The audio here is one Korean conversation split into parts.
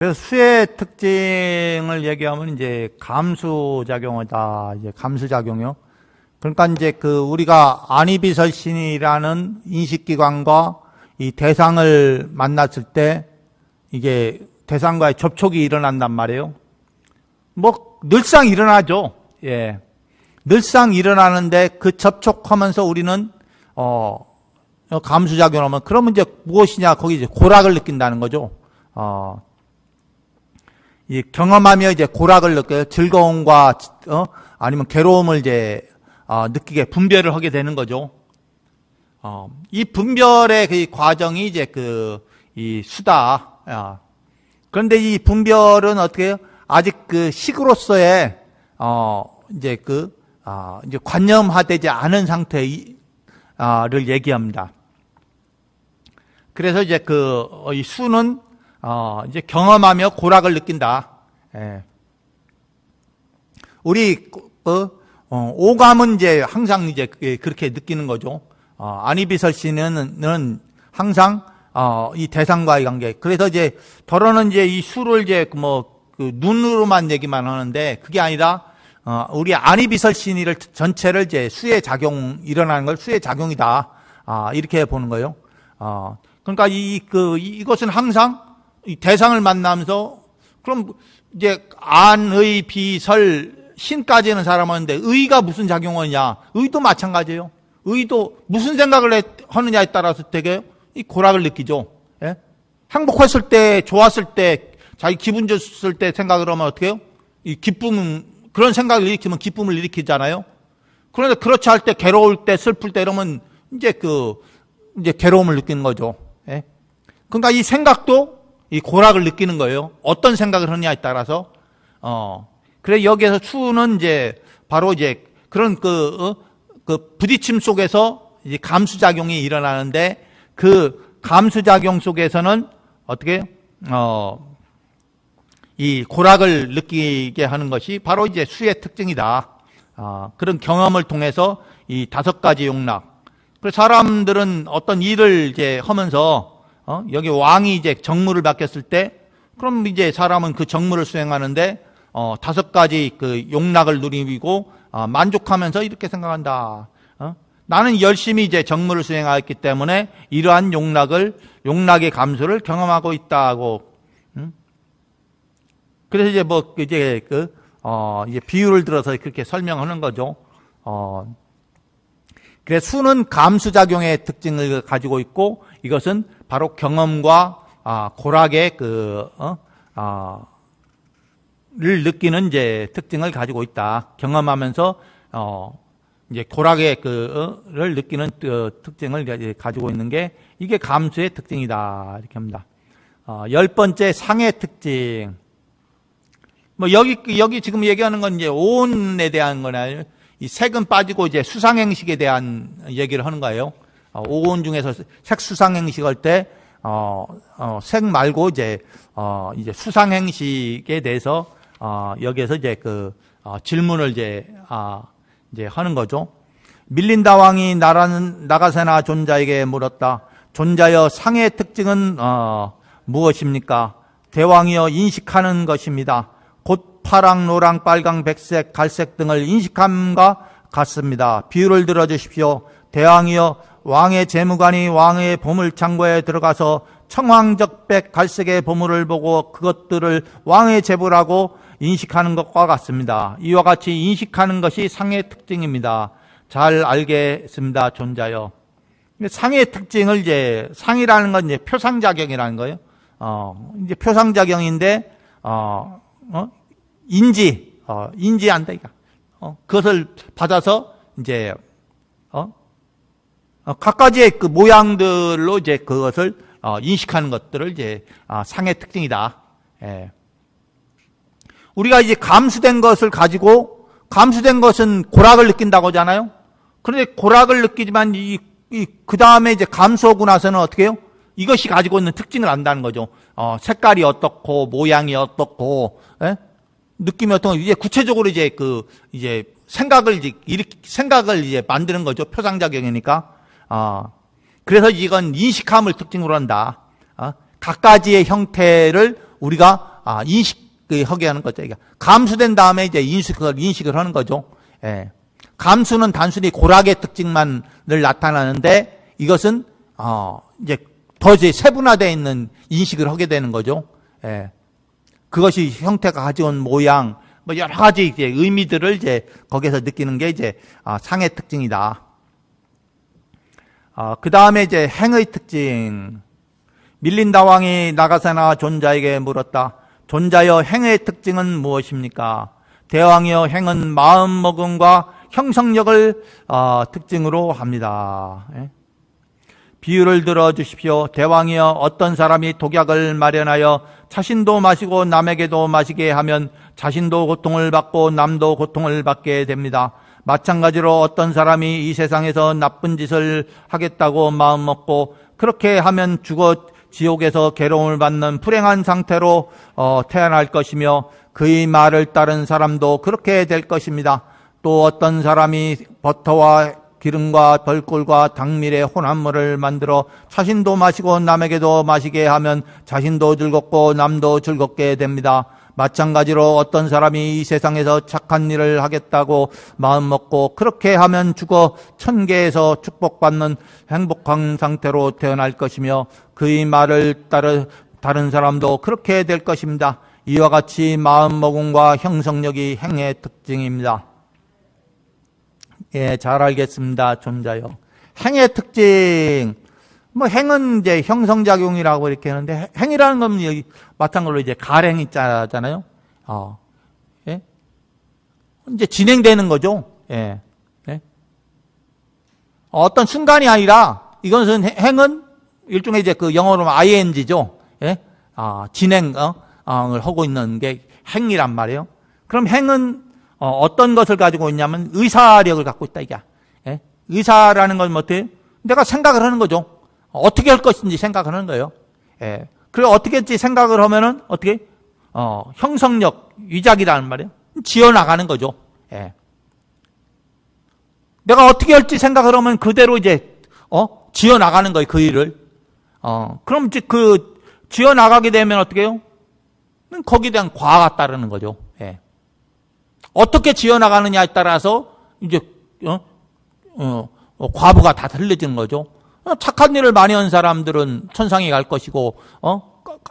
그래서 수의 특징을 얘기하면 이제 감수작용이다. 이제 감수작용이요. 그러니까 이제 우리가 안이비설신이라는 인식기관과 이 대상을 만났을 때 이게 대상과의 접촉이 일어난단 말이에요. 뭐 늘상 일어나죠. 예. 늘상 일어나는데 그 접촉하면서 우리는 감수작용하면 그러면 이제 무엇이냐? 거기 이제 고락을 느낀다는 거죠. 이 경험하며 이제 고락을 느껴요. 즐거움과 아니면 괴로움을 이제 느끼게 분별을 하게 되는 거죠. 이 분별의 그 과정이 이제 이 수다. 그런데 이 분별은 어떻게 해요? 아직 식으로서의 이제 이제 관념화되지 않은 상태를 얘기합니다. 그래서 이제 이 수는 이제 경험하며 고락을 느낀다. 예. 우리 오감은 이제 항상 이제 그렇게 느끼는 거죠. 안이비설신은 항상 이 대상과의 관계. 그래서 이제 더러는 이제 이 수를 이제 눈으로만 얘기만 하는데 그게 아니라 우리 안이비설신이를 전체를 이제 수의 작용 일어나는 걸 수의 작용이다. 이렇게 보는 거예요. 그러니까 이것은 항상 이 대상을 만나면서 그럼 이제 안의 비설 신까지는 사람하는데 의가 무슨 작용하느냐? 의도 마찬가지예요. 의도 무슨 생각을 하느냐에 따라서 되게 이 고락을 느끼죠. 예? 행복했을 때, 좋았을 때, 자기 기분 좋았을 때 생각을 하면 어떻게 해요? 이 기쁨은 그런 생각을 일으키면 기쁨을 일으키잖아요. 그런데 그렇지 않을 때, 괴로울 때, 슬플 때 이러면 이제 이제 괴로움을 느끼는 거죠. 예? 그러니까 이 생각도 이 고락을 느끼는 거예요. 어떤 생각을 하느냐에 따라서. 그래 여기에서 수는 이제 바로 이제 그런 부딪힘 속에서 이제 감수작용이 일어나는데 그 감수작용 속에서는 어떻게 이 고락을 느끼게 하는 것이 바로 이제 수의 특징이다. 그런 경험을 통해서 이 5가지 용락. 그래서 사람들은 어떤 일을 이제 하면서 여기 왕이 이제 정무를 맡겼을 때 그럼 이제 사람은 그 정무를 수행하는데 5가지 용락을 누리고 만족하면서 이렇게 생각한다. 나는 열심히 이제 정무를 수행하였기 때문에 이러한 용락의 감수를 경험하고 있다고. 그래서 이제 이제 비유를 들어서 그렇게 설명하는 거죠. 그래서 수는 감수작용의 특징을 가지고 있고 이것은 바로 경험과 고락의 를 느끼는 이제 특징을 가지고 있다. 경험하면서 이제 고락의 를 느끼는 특징을 가지고 있는 게 이게 감수의 특징이다. 이렇게 합니다. 10번째 상의 특징. 여기 지금 얘기하는 건 이제 오온에 대한 거나 이 색은 빠지고 이제 수상행식에 대한 얘기를 하는 거예요. 오온 중에서 색수상행식 할 때, 색 말고 이제 수상행식에 대해서, 여기에서 이제 질문을 이제 하는 거죠. 밀린다 왕이 나가세나 존자에게 물었다. 존자여 상의 특징은, 무엇입니까? 대왕이여 인식하는 것입니다. 곧 파랑, 노랑, 빨강, 백색, 갈색 등을 인식함과 같습니다. 비유를 들어주십시오. 대왕이여 왕의 재무관이 왕의 보물창고에 들어가서 청황적백 갈색의 보물을 보고 그것들을 왕의 재보라고 인식하는 것과 같습니다. 이와 같이 인식하는 것이 상의 특징입니다. 잘 알겠습니다, 존자여. 상의 특징을 이제 상이라는 건 이제 표상작용이라는 거예요. 이제 표상작용인데 인지한다 이거. 그것을 받아서 이제 각가지의 모양들로 이제 그것을 인식하는 것들을 이제 상의 특징이다. 예. 우리가 이제 감수된 것을 가지고 감수된 것은 고락을 느낀다고 하잖아요. 그런데 고락을 느끼지만 그 다음에 이제 감수하고 나서는 어떻게 해요? 이것이 가지고 있는 특징을 안다는 거죠. 색깔이 어떻고 모양이 어떻고 예? 느낌이 어떤 거 이제 구체적으로 이제 이제 생각을 이제 만드는 거죠. 표상작용이니까. 그래서 이건 인식함을 특징으로 한다. 각가지의 형태를 우리가 인식하게 하는 거죠. 감수된 다음에 이제 인식을 하는 거죠. 예. 감수는 단순히 고락의 특징만을 나타나는데 이것은 이제 더 이제 세분화되어 있는 인식을 하게 되는 거죠. 예. 그것이 형태가 가져온 모양, 뭐 여러 가지 이제 의미들을 이제 거기서 느끼는 게 이제 상의 특징이다. 그 다음에 이제 행의 특징. 밀린다 왕이 나가사나 존자에게 물었다. 존자여 행의 특징은 무엇입니까? 대왕이여 행은 마음먹음과 형성력을 특징으로 합니다. 예? 비유를 들어주십시오. 대왕이여 어떤 사람이 독약을 마련하여 자신도 마시고 남에게도 마시게 하면 자신도 고통을 받고 남도 고통을 받게 됩니다. 마찬가지로 어떤 사람이 이 세상에서 나쁜 짓을 하겠다고 마음먹고 그렇게 하면 죽어 지옥에서 괴로움을 받는 불행한 상태로 태어날 것이며 그의 말을 따른 사람도 그렇게 될 것입니다. 또 어떤 사람이 버터와 기름과 벌꿀과 당밀의 혼합물을 만들어 자신도 마시고 남에게도 마시게 하면 자신도 즐겁고 남도 즐겁게 됩니다. 마찬가지로 어떤 사람이 이 세상에서 착한 일을 하겠다고 마음먹고 그렇게 하면 죽어 천계에서 축복받는 행복한 상태로 태어날 것이며 그의 말을 따른 사람도 그렇게 될 것입니다. 이와 같이 마음먹음과 형성력이 행의 특징입니다. 예, 잘 알겠습니다. 존자요. 행의 특징. 뭐 행은 이제 형성작용이라고 이렇게 하는데 행이라는 건 여기 마찬가지로 이제 가행 있잖아요. 예? 이제 진행되는 거죠. 예. 예? 어떤 순간이 아니라 이것은 행은 일종의 이제 그 영어로 ing죠. 예? 진행을 하고 있는 게 행이란 말이에요. 그럼 행은 어떤 것을 가지고 있냐면 의사력을 갖고 있다 이게. 예? 의사라는 건 어때요? 내가 생각을 하는 거죠. 어떻게 할 것인지 생각을 하는 거예요. 예. 그리고 어떻게 할지 생각을 하면은 어떻게? 형성력, 위작이라는 말이에요. 지어나가는 거죠. 예. 내가 어떻게 할지 생각을 하면 그대로 이제, 지어나가는 거예요. 그 일을. 그럼 이제 지어나가게 되면 어떻게 해요? 거기에 대한 과가 따르는 거죠. 예. 어떻게 지어나가느냐에 따라서 이제, 과부가 다 틀려지는 거죠. 착한 일을 많이 한 사람들은 천상에 갈 것이고,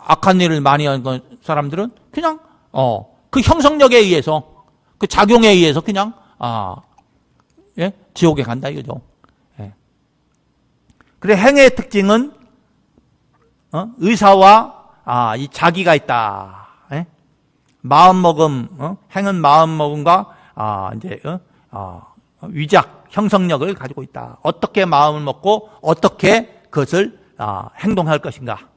악한 일을 많이 한 사람들은 그냥, 그 형성력에 의해서, 그 작용에 의해서 그냥, 예? 지옥에 간다 이거죠. 예. 그래, 행의 특징은, 의사와, 이 자기가 있다. 예? 마음먹음, 행은 마음먹음과, 이제, 위작, 형성력을 가지고 있다. 어떻게 마음을 먹고 어떻게 그것을 행동할 것인가.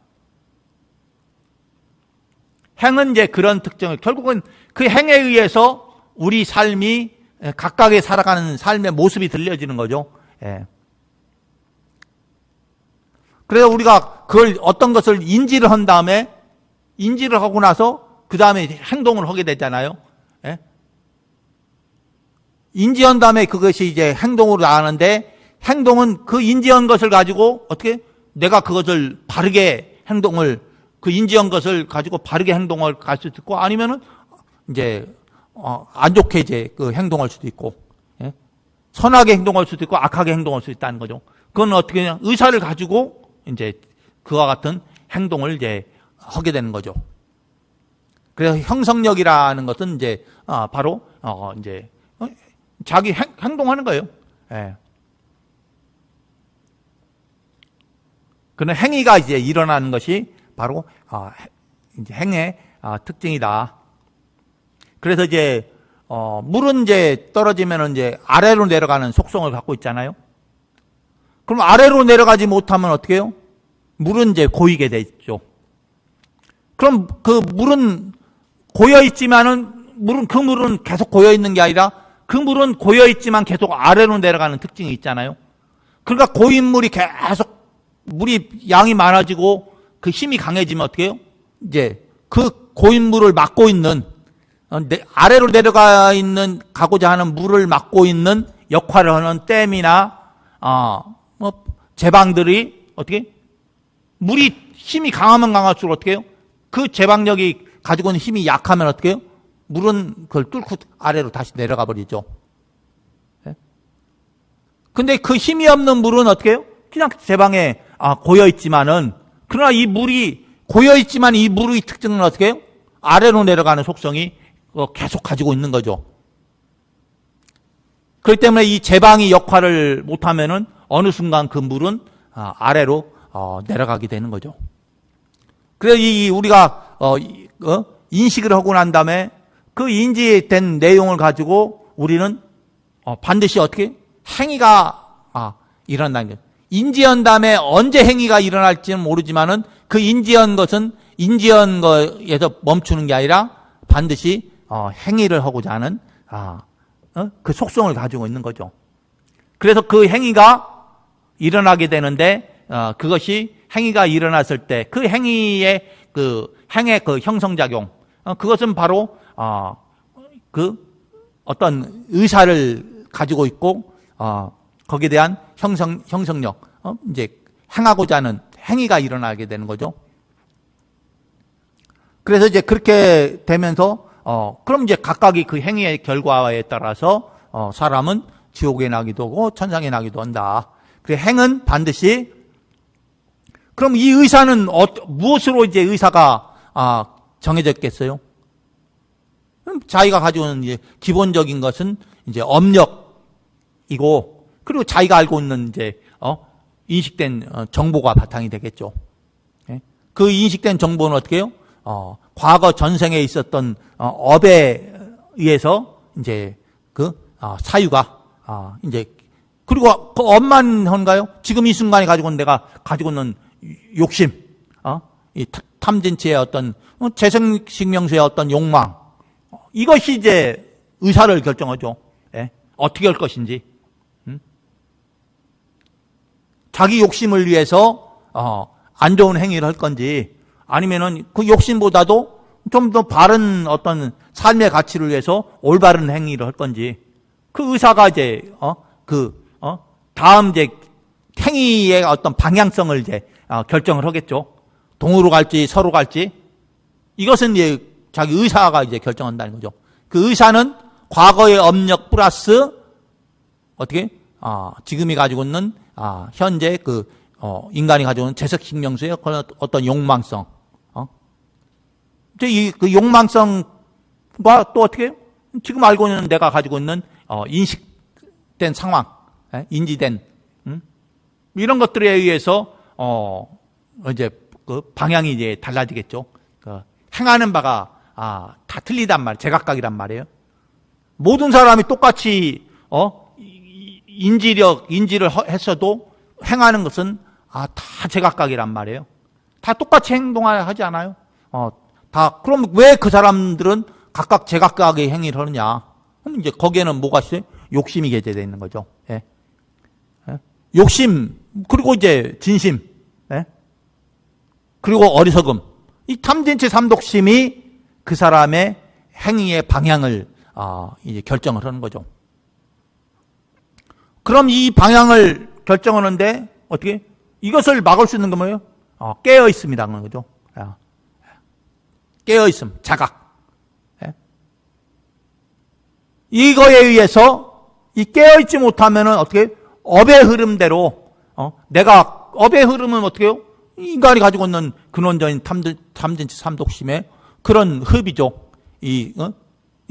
행은 이제 그런 특징을 결국은 그 행에 의해서 우리 삶이 각각의 살아가는 삶의 모습이 들려지는 거죠. 예. 그래서 우리가 그걸 어떤 것을 인지를 한 다음에 인지를 하고 나서 그 다음에 행동을 하게 되잖아요. 예. 인지한 다음에 그것이 이제 행동으로 나가는데 행동은 그 인지한 것을 가지고 어떻게 내가 그것을 바르게 행동을 그 인지한 것을 가지고 바르게 행동을 갈 수도 있고 아니면은 이제 안 좋게 이제 그 행동할 수도 있고 예? 선하게 행동할 수도 있고 악하게 행동할 수 있다는 거죠. 그건 어떻게 그냥 의사를 가지고 이제 그와 같은 행동을 이제 하게 되는 거죠. 그래서 형성력이라는 것은 이제 바로 이제 자기 행동하는 거예요. 예. 그런 행위가 이제 일어나는 것이 바로 이제 행의 특징이다. 그래서 이제 물은 이제 떨어지면 이제 아래로 내려가는 속성을 갖고 있잖아요. 그럼 아래로 내려가지 못하면 어떻게 해요? 물은 이제 고이게 되죠. 그럼 그 물은 고여 있지만은 그 물은 계속 고여 있는 게 아니라 그 물은 고여있지만 계속 아래로 내려가는 특징이 있잖아요. 그러니까 고인 물이 계속 물이 양이 많아지고 그 힘이 강해지면 어떻게 해요? 이제 그 고인 물을 막고 있는 아래로 내려가 있는 가고자 하는 물을 막고 있는 역할을 하는 댐이나 뭐 제방들이 어떻게 물이 힘이 강하면 강할수록 어떻게 해요? 그 제방력이 가지고 있는 힘이 약하면 어떻게 해요? 물은 그걸 뚫고 아래로 다시 내려가 버리죠. 예? 근데 그 힘이 없는 물은 어떻게 해요? 그냥 제방에 고여 있지만은, 그러나 이 물이 고여 있지만 이 물의 특징은 어떻게 해요? 아래로 내려가는 속성이 계속 가지고 있는 거죠. 그렇기 때문에 이 제방이 역할을 못하면은 어느 순간 그 물은 아래로 내려가게 되는 거죠. 그래서 우리가 인식을 하고 난 다음에 그 인지된 내용을 가지고 우리는 반드시 어떻게 행위가 일어난다는 거예요. 인지한 다음에 언제 행위가 일어날지는 모르지만은 그 인지한 것은 인지한 거에서 멈추는 게 아니라 반드시 행위를 하고자 하는 그 속성을 가지고 있는 거죠. 그래서 그 행위가 일어나게 되는데 그것이 행위가 일어났을 때 그 행위의 행의 형성작용, 그것은 바로 그 어떤 의사를 가지고 있고 거기에 대한 형성력, 이제 행하고자 하는 행위가 일어나게 되는 거죠. 그래서 이제 그렇게 되면서 그럼 이제 각각이 그 행위의 결과에 따라서 사람은 지옥에 나기도 하고 천상에 나기도 한다. 그 행은 반드시, 그럼 이 의사는 무엇으로 이제 의사가 정해졌겠어요? 그럼 자기가 가지고 있는 이제 기본적인 것은 이제 업력이고, 그리고 자기가 알고 있는 이제 인식된 정보가 바탕이 되겠죠. 그 인식된 정보는 어떻게 해요? 과거 전생에 있었던 업에 의해서 이제 사유가 이제, 그리고 그 업만 한가요? 지금 이 순간에 가지고 있는 내가 가지고 있는 욕심, 이 탐진치의 어떤 재생식명수의 어떤 욕망, 이것이 이제 의사를 결정하죠. 어떻게 할 것인지. 자기 욕심을 위해서 안 좋은 행위를 할 건지, 아니면은 그 욕심보다도 좀 더 바른 어떤 삶의 가치를 위해서 올바른 행위를 할 건지, 그 의사가 이제 다음 이제 행위의 어떤 방향성을 이제 결정을 하겠죠. 동으로 갈지 서로 갈지, 이것은 이제 자기 의사가 이제 결정한다는 거죠. 그 의사는 과거의 업력 플러스 어떻게 지금이 가지고 있는 현재 인간이 가지고 있는 재석식명수의 어떤 욕망성, 그 욕망성과 또 어떻게 해요? 지금 알고 있는 내가 가지고 있는 인식된 상황, 인지된 이런 것들에 의해서 이제 그 방향이 이제 달라지겠죠. 행하는 바가 다 틀리단 말이에요. 제각각이란 말이에요. 모든 사람이 똑같이 인지를 했어도 행하는 것은 다 제각각이란 말이에요. 다 똑같이 행동하지 않아요. 그럼 왜 그 사람들은 각각 제각각의 행위를 하느냐? 그럼 이제 거기에는 뭐가 있어요? 욕심이 개재되어 있는 거죠. 욕심, 그리고 이제 진심, 그리고 어리석음. 이 탐진치 삼독심이 그 사람의 행위의 방향을 이제 결정을 하는 거죠. 그럼 이 방향을 결정하는데 어떻게? 이것을 막을 수 있는 건 뭐예요? 깨어 있습니다. 그런 거죠. 깨어 있음, 자각. 이거에 의해서 이 깨어 있지 못하면은 어떻게? 업의 흐름대로 내가 업의 흐름은 어떻게 해요? 인간이 가지고 있는 근원적인 탐진치 삼독심의 그런 흡이죠. 이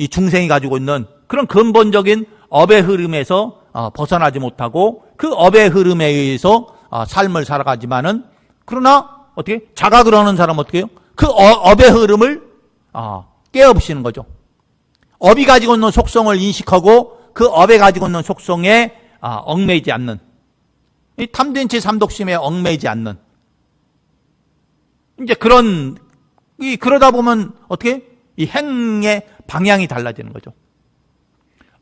중생이 가지고 있는 그런 근본적인 업의 흐름에서 벗어나지 못하고 그 업의 흐름에 의해서 삶을 살아가지만은, 그러나 어떻게 자각을 하는 사람은 어떻게 해요? 그 업의 흐름을 깨어부시는 거죠. 업이 가지고 있는 속성을 인식하고 그 업에 가지고 있는 속성에 얽매이지 않는, 이 탐진치 삼독심에 얽매이지 않는, 이제 그러다 보면 어떻게? 이 행의 방향이 달라지는 거죠.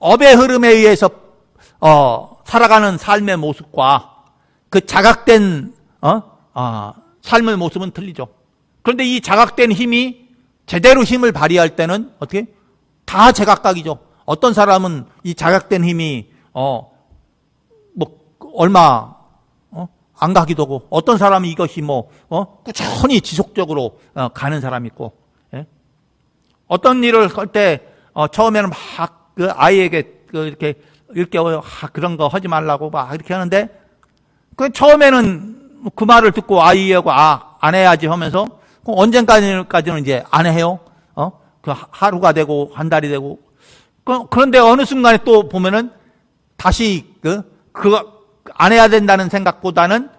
업의 흐름에 의해서 살아가는 삶의 모습과 그 자각된 삶의 모습은 틀리죠. 그런데 이 자각된 힘이 제대로 힘을 발휘할 때는 어떻게? 다 제각각이죠. 어떤 사람은 이 자각된 힘이 얼마 안 가기도 하고, 어떤 사람은 이것이 꾸준히 지속적으로 가는 사람이 있고, 어떤 일을 할 때, 처음에는 막 그 아이에게 이렇게 그런 거 하지 말라고 막 이렇게 하는데, 그 처음에는 그 말을 듣고 아이하고 안 해야지 하면서, 언젠가까지는 이제 안 해요. 그 하루가 되고, 한 달이 되고. 그런데 어느 순간에 또 보면은 다시 그거 안 해야 된다는 생각보다는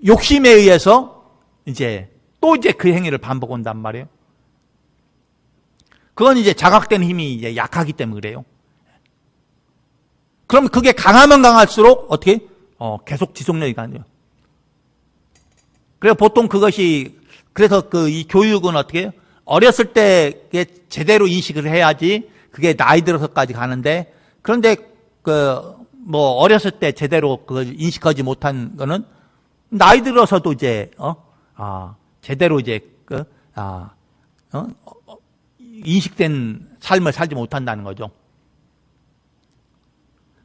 욕심에 의해서 이제 또 이제 그 행위를 반복한단 말이에요. 그건 이제 자각된 힘이 이제 약하기 때문에 그래요. 그럼 그게 강하면 강할수록 어떻게? 계속 지속력이 가네요. 그래서 보통 그것이, 그래서 이 교육은 어떻게 해요? 어렸을 때 제대로 인식을 해야지 그게 나이 들어서까지 가는데, 그런데 어렸을 때 제대로 그걸 인식하지 못한 거는 나이 들어서도 이제, 제대로 이제, 인식된 삶을 살지 못한다는 거죠.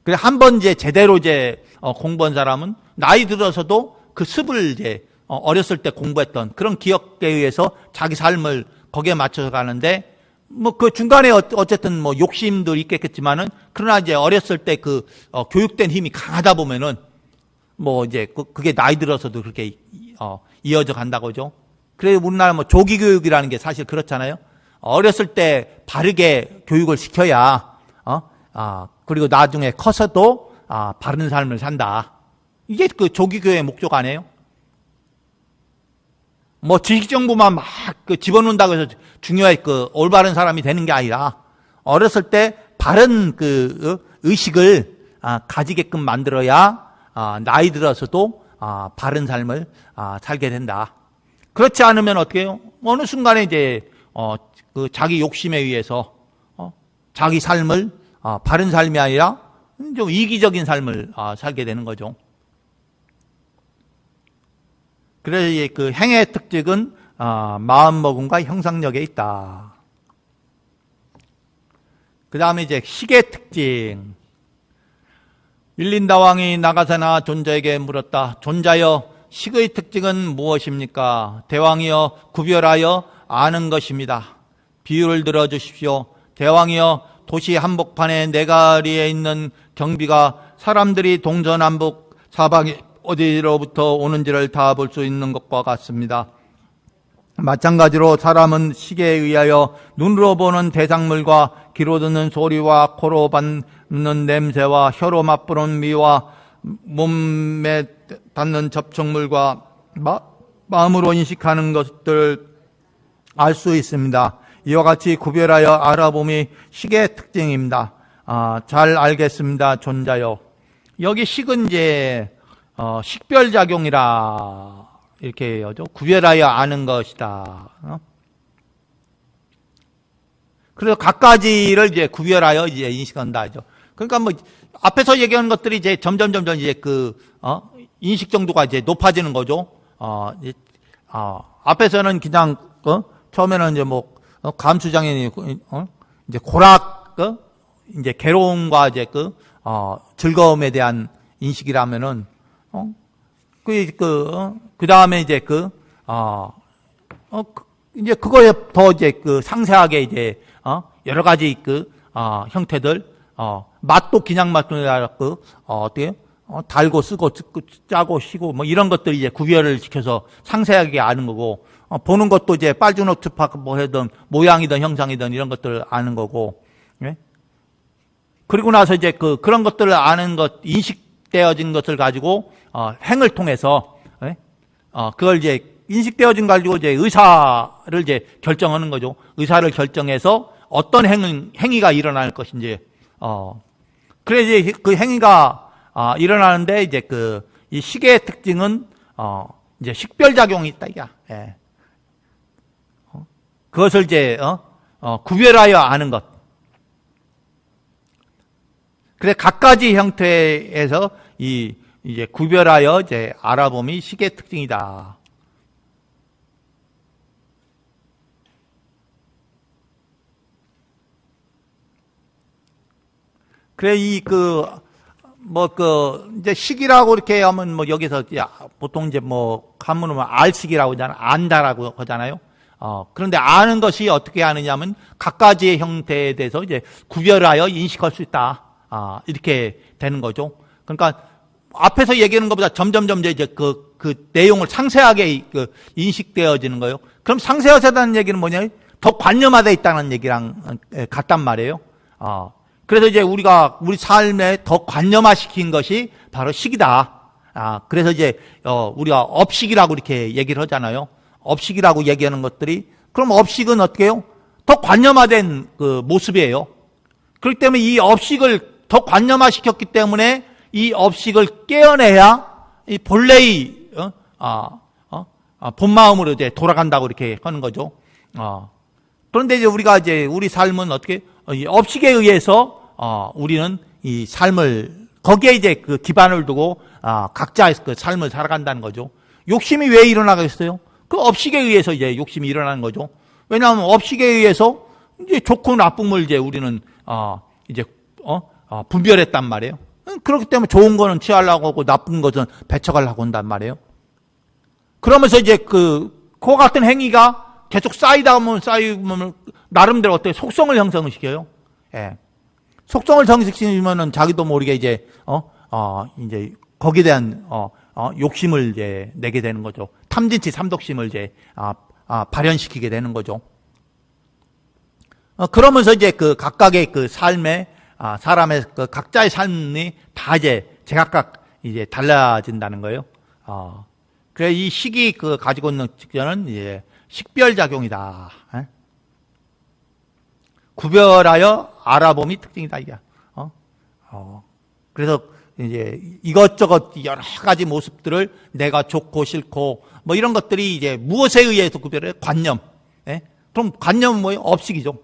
그래, 한 번 이제 제대로 이제, 공부한 사람은 나이 들어서도 그 습을 이제, 어렸을 때 공부했던 그런 기억에 의해서 자기 삶을 거기에 맞춰서 가는데, 그 중간에 어쨌든 욕심도 있겠지만은, 그러나 이제 어렸을 때 교육된 힘이 강하다 보면은, 이제 그게 나이 들어서도 그렇게, 이어져 간다고죠. 그래서 우리나라 조기 교육이라는 게 사실 그렇잖아요. 어렸을 때 바르게 교육을 시켜야, 그리고 나중에 커서도, 바른 삶을 산다. 이게 조기 교육의 목적 아니에요? 지식 정보만 막 집어넣는다고 해서 중요해 올바른 사람이 되는 게 아니라 어렸을 때 바른 의식을 가지게끔 만들어야 나이 들어서도 바른 삶을 살게 된다. 그렇지 않으면 어떻게 해요? 어느 순간에 이제 자기 욕심에 의해서 자기 삶을 바른 삶이 아니라 좀 이기적인 삶을 살게 되는 거죠. 그래서 그 행의 특징은 마음먹음과 형상력에 있다. 그 다음에 이제 식의 특징. 밀린다왕이 나가사나 존자에게 물었다. 존자여, 식의 특징은 무엇입니까? 대왕이여, 구별하여 아는 것입니다. 비유를 들어주십시오. 대왕이여, 도시 한복판에 네가리에 있는 경비가 사람들이 동서남북 사방에 어디로부터 오는지를 다 볼 수 있는 것과 같습니다. 마찬가지로 사람은 시계에 의하여 눈으로 보는 대상물과 귀로 듣는 소리와 코로 맡는 냄새와 혀로 맛보는 미와 몸에 닿는 접촉물과 마음으로 인식하는 것들을 알 수 있습니다. 이와 같이 구별하여 알아봄이 식의 특징입니다. 잘 알겠습니다. 존자요. 여기 식은 이제 식별작용이라 이렇게 해야죠. 구별하여 아는 것이다. 그래서 각가지를 이제 구별하여 이제 인식한다죠. 그러니까 앞에서 얘기한 것들이 이제 점점 이제 인식 정도가 이제 높아지는 거죠. 앞에서는 그냥 처음에는 이제 감수장애인이 이제 고락 이제 괴로움과 이제 즐거움에 대한 인식이라면은 그 다음에 이제 이제 그거에 더 이제 상세하게 이제 여러 가지 형태들 맛도 그냥 맛도 어떻게 달고 쓰고 짜고 시고 이런 것들 이제 구별을 시켜서 상세하게 아는 거고 보는 것도 이제 빨주노트파 하든 모양이든 형상이든 이런 것들을 아는 거고 예? 그리고 나서 이제 그런 것들을 아는 것 인식되어진 것을 가지고 행을 통해서 예? 그걸 이제 인식되어진 가지고 이제 의사를 이제 결정하는 거죠. 의사를 결정해서 어떤 행위가 일어날 것인지 그래 이제 그 행위가 일어나는데 이제 이 식의 특징은 이제 식별작용이 있다 이게. 예. 그것을 이제 구별하여 아는 것. 그래 각가지 형태에서 이제 구별하여 이제 알아봄이 식의 특징이다. 그래 이제 식이라고 이렇게 하면 여기서 보통 이제 한문으로 알식이라고 하잖아. 안다라고 하잖아요. 그런데 아는 것이 어떻게 아느냐면 각가지의 형태에 대해서 이제 구별하여 인식할 수 있다. 이렇게 되는 거죠. 그러니까 앞에서 얘기하는 것보다 점점 이제 그 내용을 상세하게 인식되어지는 거예요. 그럼 상세하다는 얘기는 뭐냐? 더 관념화되어 있다는 얘기랑 같단 말이에요. 그래서 이제 우리가 우리 삶에 더 관념화시킨 것이 바로 식이다. 그래서 이제 우리가 업식이라고 이렇게 얘기를 하잖아요. 업식이라고 얘기하는 것들이, 그럼 업식은 어떻게 해요? 더 관념화된 그 모습이에요. 그렇기 때문에 이 업식을 더 관념화시켰기 때문에 이 업식을 깨어내야 이 본래의 본마음으로 이제 돌아간다고 이렇게 하는 거죠. 그런데 이제 우리가 이제 우리 삶은 어떻게 이 업식에 의해서 우리는 이 삶을 거기에 이제 그 기반을 두고 각자의 그 삶을 살아간다는 거죠. 욕심이 왜 일어나겠어요? 그 업식에 의해서 이제 욕심이 일어나는 거죠. 왜냐하면 업식에 의해서 이제 좋고 나쁨을 이제 우리는 이제 분별했단 말이에요. 그렇기 때문에 좋은 거는 취하려고 하고 나쁜 것은 배척하려고 한단 말이에요. 그러면서 이제 그와 같은 행위가 계속 쌓이다 보면 나름대로 어떻게 속성을 형성시켜요. 예. 속성을 형성시키면은 자기도 모르게 이제 이제 거기에 대한 욕심을 이제 내게 되는 거죠. 탐진치 삼독심을 이제 발현시키게 되는 거죠. 그러면서 이제 그 각각의 그 삶에 사람의 그 각자의 삶이 다 이제 제각각 이제 달라진다는 거예요. 그래 이 식이 그 가지고 있는 특징은 이제 식별작용이다. 구별하여 알아봄이 특징이다 이게. 그래서 이제 이것저것 여러 가지 모습들을 내가 좋고 싫고 뭐 이런 것들이 이제 무엇에 의해서 구별해? 관념. 그럼 관념은 뭐예요? 업식이죠.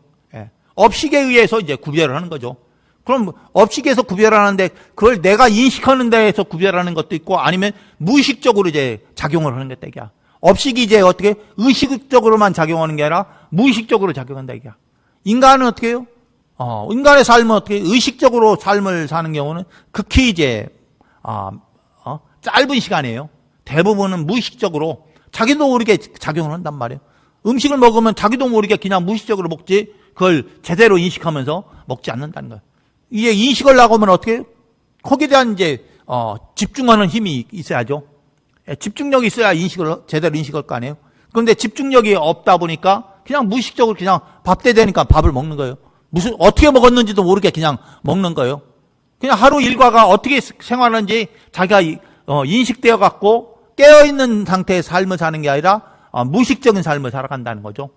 업식에 의해서 이제 구별을 하는 거죠. 그럼 업식에서 구별하는데 그걸 내가 인식하는 데에서 구별하는 것도 있고 아니면 무의식적으로 이제 작용을 하는 것다 이게. 업식이 이제 어떻게 의식적으로만 작용하는 게 아니라 무의식적으로 작용한다 이게. 인간은 어떻게 해요? 인간의 삶은 어떻게 의식적으로 삶을 사는 경우는 극히 이제 짧은 시간이에요. 대부분은 무의식적으로 자기도 모르게 작용을 한단 말이에요. 음식을 먹으면 자기도 모르게 그냥 무의식적으로 먹지 그걸 제대로 인식하면서 먹지 않는다는 거예요. 이게 인식을 하려면 어떻게 해요? 거기에 대한 이제 집중하는 힘이 있어야죠. 집중력이 있어야 제대로 인식할 거 아니에요. 그런데 집중력이 없다 보니까 그냥 무의식적으로 그냥 밥 때 되니까 밥을 먹는 거예요. 어떻게 먹었는지도 모르게 그냥 먹는 거예요. 그냥 하루 일과가 어떻게 생활하는지 자기가 인식되어 갖고 깨어있는 상태의 삶을 사는 게 아니라 무의식적인 삶을 살아간다는 거죠.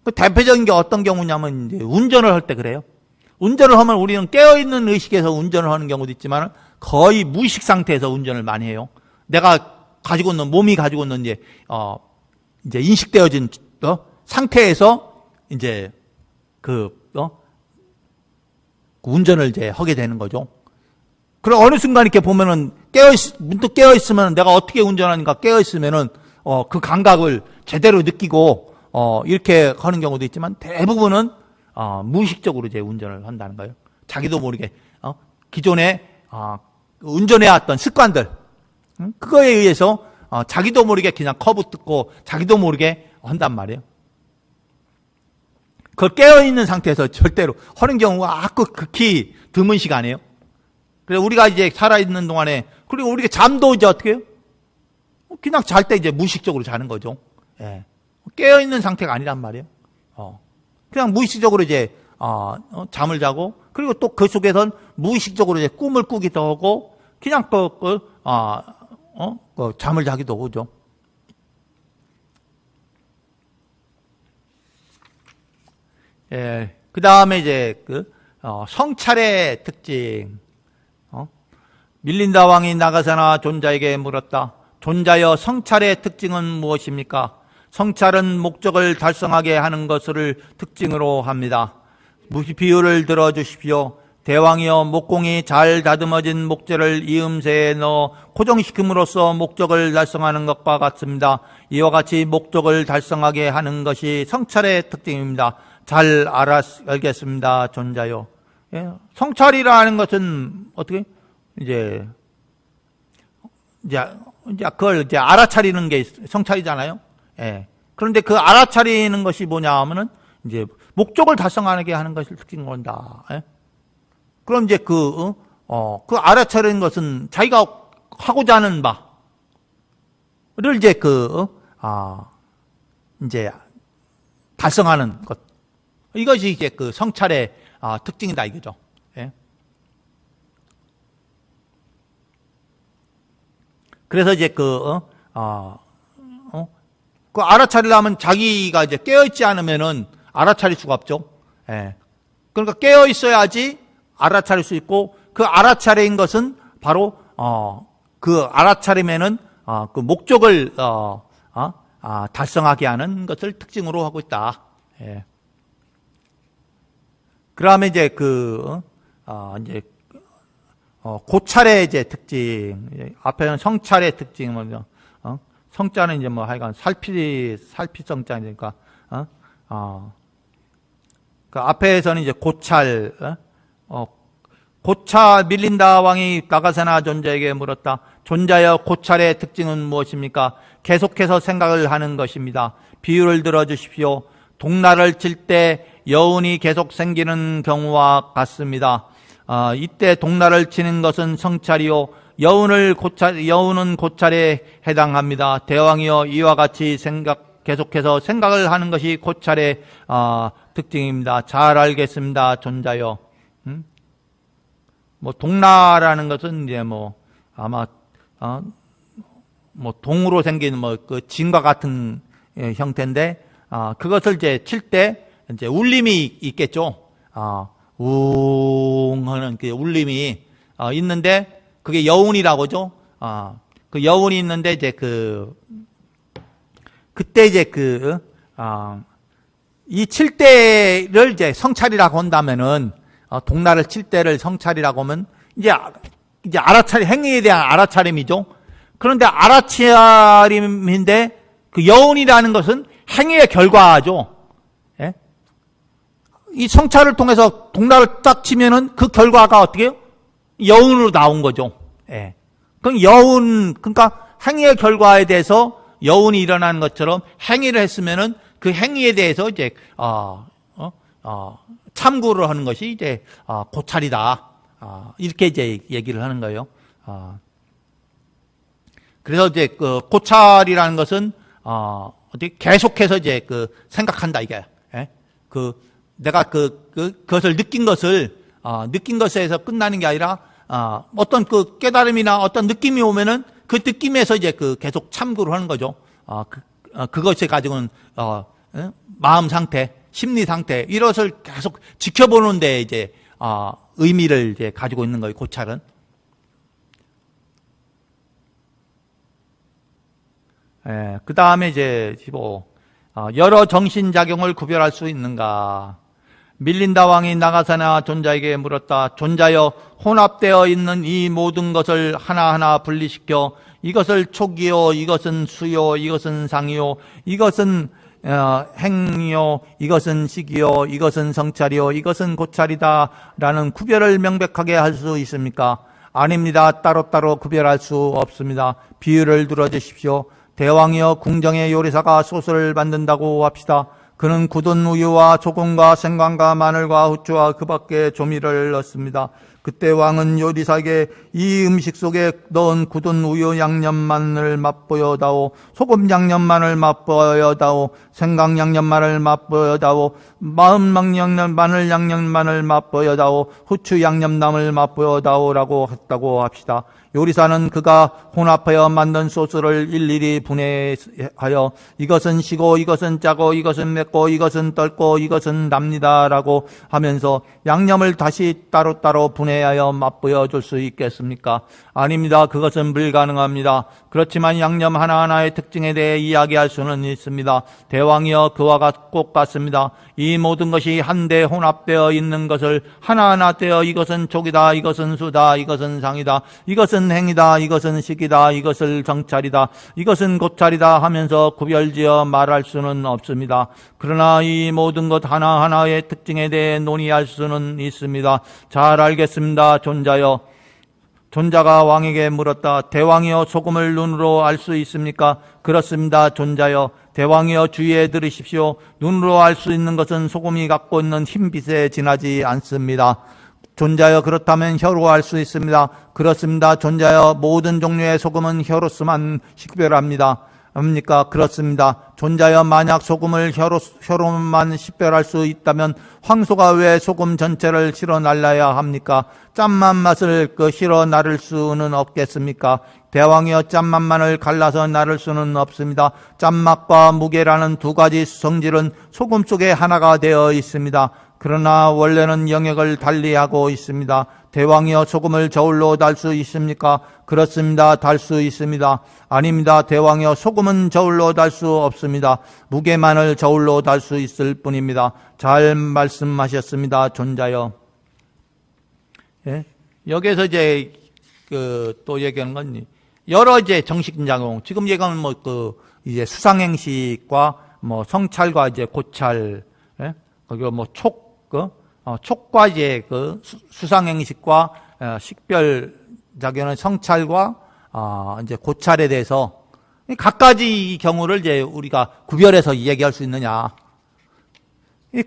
그 대표적인 게 어떤 경우냐면 이제 운전을 할 때 그래요. 운전을 하면 우리는 깨어있는 의식에서 운전을 하는 경우도 있지만 거의 무의식 상태에서 운전을 많이 해요. 내가 가지고 있는 몸이 가지고 있는 이제 인식되어진 상태에서 이제 운전을 이제 하게 되는 거죠. 그럼 어느 순간 이렇게 보면은 문득 깨어있으면 내가 어떻게 운전하는가 깨어있으면은 그 감각을 제대로 느끼고 이렇게 하는 경우도 있지만 대부분은 무의식적으로 이제 운전을 한다는 거예요. 자기도 모르게 기존에 운전해왔던 습관들 그거에 의해서 자기도 모르게 그냥 커브 뜯고 자기도 모르게 한단 말이에요. 그걸 깨어있는 상태에서 절대로 하는 경우가 극히 드문 시간이에요. 그래서 우리가 이제 살아있는 동안에 그리고 우리가 잠도 이제 어떻게 해요? 그냥 잘 때 이제 무의식적으로 자는 거죠. 예. 깨어있는 상태가 아니란 말이에요. 그냥 무의식적으로 이제 잠을 자고 그리고 또 그 속에선 무의식적으로 이제 꿈을 꾸기도 하고 그냥 잠을 자기도 하죠. 예, 그 다음에 이제 성찰의 특징. 밀린다 왕이 나가사나 존자에게 물었다. 존자여 성찰의 특징은 무엇입니까? 성찰은 목적을 달성하게 하는 것을 특징으로 합니다. 비유를 들어주십시오. 대왕이여 목공이 잘 다듬어진 목재를 이음새에 넣어 고정시킴으로써 목적을 달성하는 것과 같습니다. 이와 같이 목적을 달성하게 하는 것이 성찰의 특징입니다. 잘 알겠습니다. 존자요. 예? 성찰이라는 것은 어떻게 이제 그걸 이제 알아차리는 게 성찰이잖아요. 예. 그런데 그 알아차리는 것이 뭐냐 하면은 이제 목적을 달성하게 하는 것을 특징한다. 예? 그럼 이제 그 알아차리는 것은 자기가 하고자 하는 바를 이제 이제 달성하는 것. 이것이 이제 그 성찰의 특징이다 이거죠. 예? 그래서 이제 그 알아차리려면 자기가 이제 깨어있지 않으면은 알아차릴 수가 없죠. 예. 그러니까 깨어있어야지 알아차릴 수 있고, 그 알아차린 것은 바로, 그 알아차림에는, 그 목적을, 달성하게 하는 것을 특징으로 하고 있다. 예. 그 다음에 이제 이제, 고찰의 이제 특징, 앞에는 성찰의 특징, 성자는 이제 뭐 하여간 살피성자니까, 그 앞에서는 이제 고찰, 고찰 밀린다 왕이 나가사나 존자에게 물었다. 존자여 고찰의 특징은 무엇입니까? 계속해서 생각을 하는 것입니다. 비유를 들어주십시오. 동나를 칠 때 여운이 계속 생기는 경우와 같습니다. 이때 동나를 치는 것은 성찰이요. 여운은 고찰에 해당합니다. 대왕이여 이와 같이 계속해서 생각을 하는 것이 고찰의 특징입니다. 잘 알겠습니다. 존자여. 뭐 동나라는 것은 이제 뭐 아마 뭐 동으로 생긴 뭐 그 진과 같은 형태인데, 그것을 이제 칠 때 이제 울림이 있겠죠. 웅 하는 그 울림이 있는데, 그게 여운이라고죠. 그 여운이 있는데 이제 그때 이제 이 칠 때를 이제 성찰이라고 한다면은, 동나를 칠 때를 성찰이라고 하면 이제 행위에 대한 알아차림이죠. 그런데 알아차림인데 그 여운이라는 것은 행위의 결과죠. 예? 이 성찰을 통해서 동나를 딱 치면은 그 결과가 어떻게 해요? 여운으로 나온 거죠. 예. 그럼 그러니까 행위의 결과에 대해서 여운이 일어나는 것처럼 행위를 했으면은 그 행위에 대해서 이제 참고를 하는 것이 이제 고찰이다. 이렇게 이제 얘기를 하는 거예요. 그래서 이제 그 고찰이라는 것은 계속해서 이제 생각한다 이게. 예? 내가 그것을 느낀 것에서 끝나는 게 아니라 어떤 그 깨달음이나 어떤 느낌이 오면은 그 느낌에서 이제 계속 참고를 하는 거죠. 그것이 가지고는 마음 상태, 심리 상태, 이것을 계속 지켜보는데 이제 의미를 이제 가지고 있는 거예요. 고찰은. 그 다음에 이제 15. 여러 정신작용을 구별할 수 있는가? 밀린다 왕이 나가사나 존자에게 물었다. 존자여, 혼합되어 있는 이 모든 것을 하나하나 분리시켜 이것을 촉이요, 이것은 수요, 이것은 상이요, 이것은 행이요, 이것은 식이요, 이것은 성찰이요, 이것은 고찰이다 라는 구별을 명백하게 할 수 있습니까? 아닙니다. 따로따로 구별할 수 없습니다. 비유를 들어주십시오. 대왕이여, 궁정의 요리사가 소스를 만든다고 합시다. 그는 굳은 우유와 소금과 생강과 마늘과 후추와 그 밖에 조미를 넣습니다. 그때 왕은 요리사에게 이 음식 속에 넣은 굳은 우유 양념 마늘 맛보여다오, 소금 양념 마늘 맛보여다오, 생강 양념 마늘 맛보여다오, 마늘 양념 마늘 맛보여다오, 후추 양념 마늘 맛보여다오라고 했다고 합시다. 요리사는 그가 혼합하여 만든 소스를 일일이 분해하여 이것은 시고 이것은 짜고 이것은 맵고 이것은 떫고 이것은 답니다라고 하면서 양념을 다시 따로따로 분해하여 맛보여 줄 수 있겠습니까? 아닙니다. 그것은 불가능합니다. 그렇지만 양념 하나하나의 특징에 대해 이야기할 수는 있습니다. 대왕이여, 그와 꼭 같습니다. 이 모든 것이 한데 혼합되어 있는 것을 하나하나 떼어 이것은 촉이다, 이것은 수다, 이것은 상이다, 이것은 행이다, 이것은 식이다, 이것을 정찰이다, 이것은 고찰이다 하면서 구별지어 말할 수는 없습니다. 그러나 이 모든 것 하나하나의 특징에 대해 논의할 수는 있습니다. 잘 알겠습니다. 존자여. 존자가 왕에게 물었다. 대왕이여, 소금을 눈으로 알 수 있습니까? 그렇습니다. 존자여. 대왕이여 주의에 들으십시오. 눈으로 알 수 있는 것은 소금이 갖고 있는 흰빛에 지나지 않습니다. 존자여 그렇다면 혀로 알 수 있습니다. 그렇습니다. 존자여 모든 종류의 소금은 혀로서만 식별합니다. 합니까? 그렇습니다. 존자여 만약 소금을 혀로만 식별할 수 있다면 황소가 왜 소금 전체를 실어 날라야 합니까? 짠맛 맛을 실어 나를 수는 없겠습니까? 대왕이여 짠맛만을 갈라서 나를 수는 없습니다. 짠맛과 무게라는 두 가지 성질은 소금 속에 하나가 되어 있습니다. 그러나 원래는 영역을 달리하고 있습니다. 대왕이여 소금을 저울로 달 수 있습니까? 그렇습니다. 달 수 있습니다. 아닙니다. 대왕이여 소금은 저울로 달 수 없습니다. 무게만을 저울로 달 수 있을 뿐입니다. 잘 말씀하셨습니다. 존자여. 예? 여기에서 이제 또 얘기하는 건 여러 이제 정신작용. 지금 얘기하는 이제 수상행식과 성찰과 이제 고찰, 예? 그리고 촉과 이제 수상행식과 식별작용은 성찰과 이제 고찰에 대해서 각가지 경우를 이제 우리가 구별해서 얘기할 수 있느냐.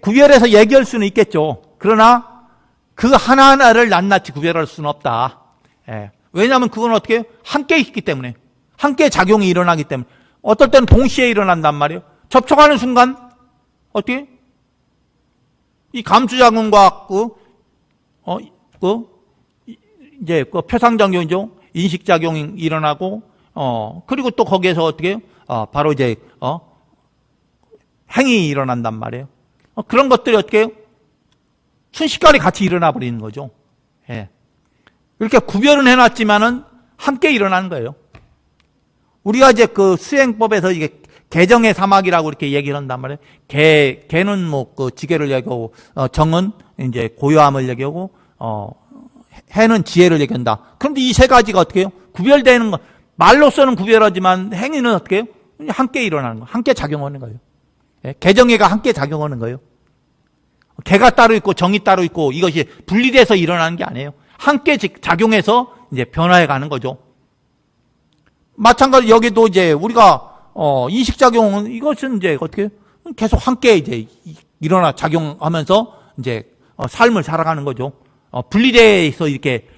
구별해서 얘기할 수는 있겠죠. 그러나 그 하나하나를 낱낱이 구별할 수는 없다. 예. 왜냐하면 그건 어떻게 함께 있기 때문에, 함께 작용이 일어나기 때문에, 어떨 때는 동시에 일어난단 말이에요. 접촉하는 순간 어떻게 이 감수작용과 이제 표상작용이죠. 인식작용이 일어나고, 그리고 또 거기에서 어떻게 바로 이제 행위 일어난단 말이에요. 그런 것들이 어떻게 순식간에 같이 일어나 버리는 거죠. 예. 이렇게 구별은 해놨지만은 함께 일어나는 거예요. 우리가 이제 그 수행법에서 이게 개정의 사막이라고 이렇게 얘기를 한단 말이에요. 개는 지게를 얘기하고, 정은 이제 고요함을 얘기하고, 해는 지혜를 얘기한다. 그런데 이 세 가지가 어떻게 해요? 구별되는 거, 말로서는 구별하지만 행위는 어떻게 해요? 함께 일어나는 거, 함께 작용하는 거예요. 예? 개정회가 함께 작용하는 거예요. 개가 따로 있고 정이 따로 있고 이것이 분리돼서 일어나는 게 아니에요. 함께 작용해서 이제 변화해 가는 거죠. 마찬가지로 여기도 이제 우리가 인식작용은 이것은 이제 어떻게 계속 함께 이제 일어나 작용하면서 이제 삶을 살아가는 거죠. 분리돼서 이렇게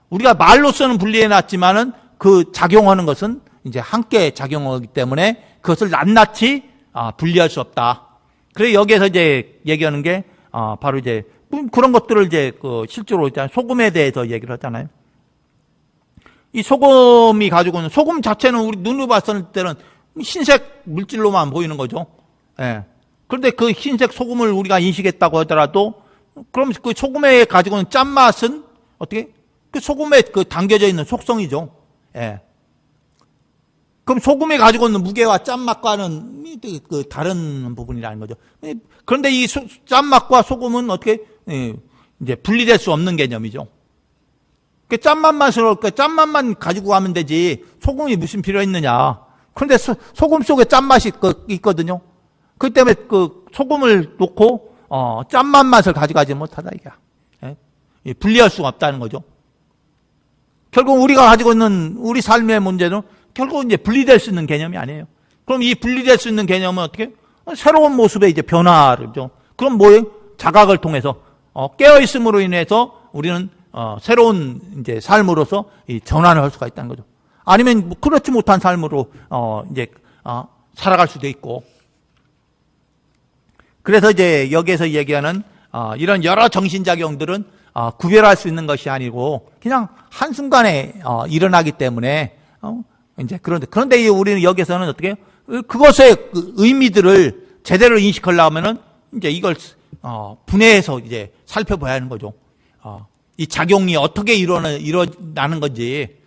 우리가 말로서는 분리해 놨지만은 그 작용하는 것은 이제 함께 작용하기 때문에 그것을 낱낱이 분리할 수 없다. 그래서 여기에서 이제 얘기하는 게 바로 이제 그런 것들을 이제 실제로 소금에 대해서 얘기를 하잖아요. 이 소금이 가지고 있는 소금 자체는 우리 눈으로 봤을 때는 흰색 물질로만 보이는 거죠. 예. 그런데 그 흰색 소금을 우리가 인식했다고 하더라도 그럼 그 소금에 가지고 있는 짠맛은 어떻게? 그 소금에 담겨져 있는 속성이죠. 예. 그럼 소금에 가지고 있는 무게와 짠맛과는 다른 부분이라는 거죠. 그런데 이 짠맛과 소금은 어떻게 이제 분리될 수 없는 개념이죠. 그 짠맛만 가지고 가면 되지 소금이 무슨 필요 있느냐. 그런데 소금 속에 짠맛이 있거든요. 그렇기 때문에 그 소금을 놓고 짠맛 맛을 가져가지 못하다 이게. 예? 분리할 수가 없다는 거죠. 결국 우리가 가지고 있는 우리 삶의 문제는 결국 이제 분리될 수 있는 개념이 아니에요. 그럼 이 분리될 수 있는 개념은 어떻게? 새로운 모습의 이제 변화를죠. 그럼 뭐예요? 자각을 통해서 깨어 있음으로 인해서 우리는 새로운 이제 삶으로서 이 전환을 할 수가 있다는 거죠. 아니면 그렇지 못한 삶으로 이제 살아갈 수도 있고. 그래서 이제 여기에서 얘기하는 이런 여러 정신작용들은 구별할 수 있는 것이 아니고 그냥 한순간에 일어나기 때문에 이제 그런데 우리는 여기서는 어떻게 해요? 그것의 의미들을 제대로 인식하려면은 이제 이걸 분해해서 이제 살펴봐야 하는 거죠. 이 작용이 어떻게 일어나는 건지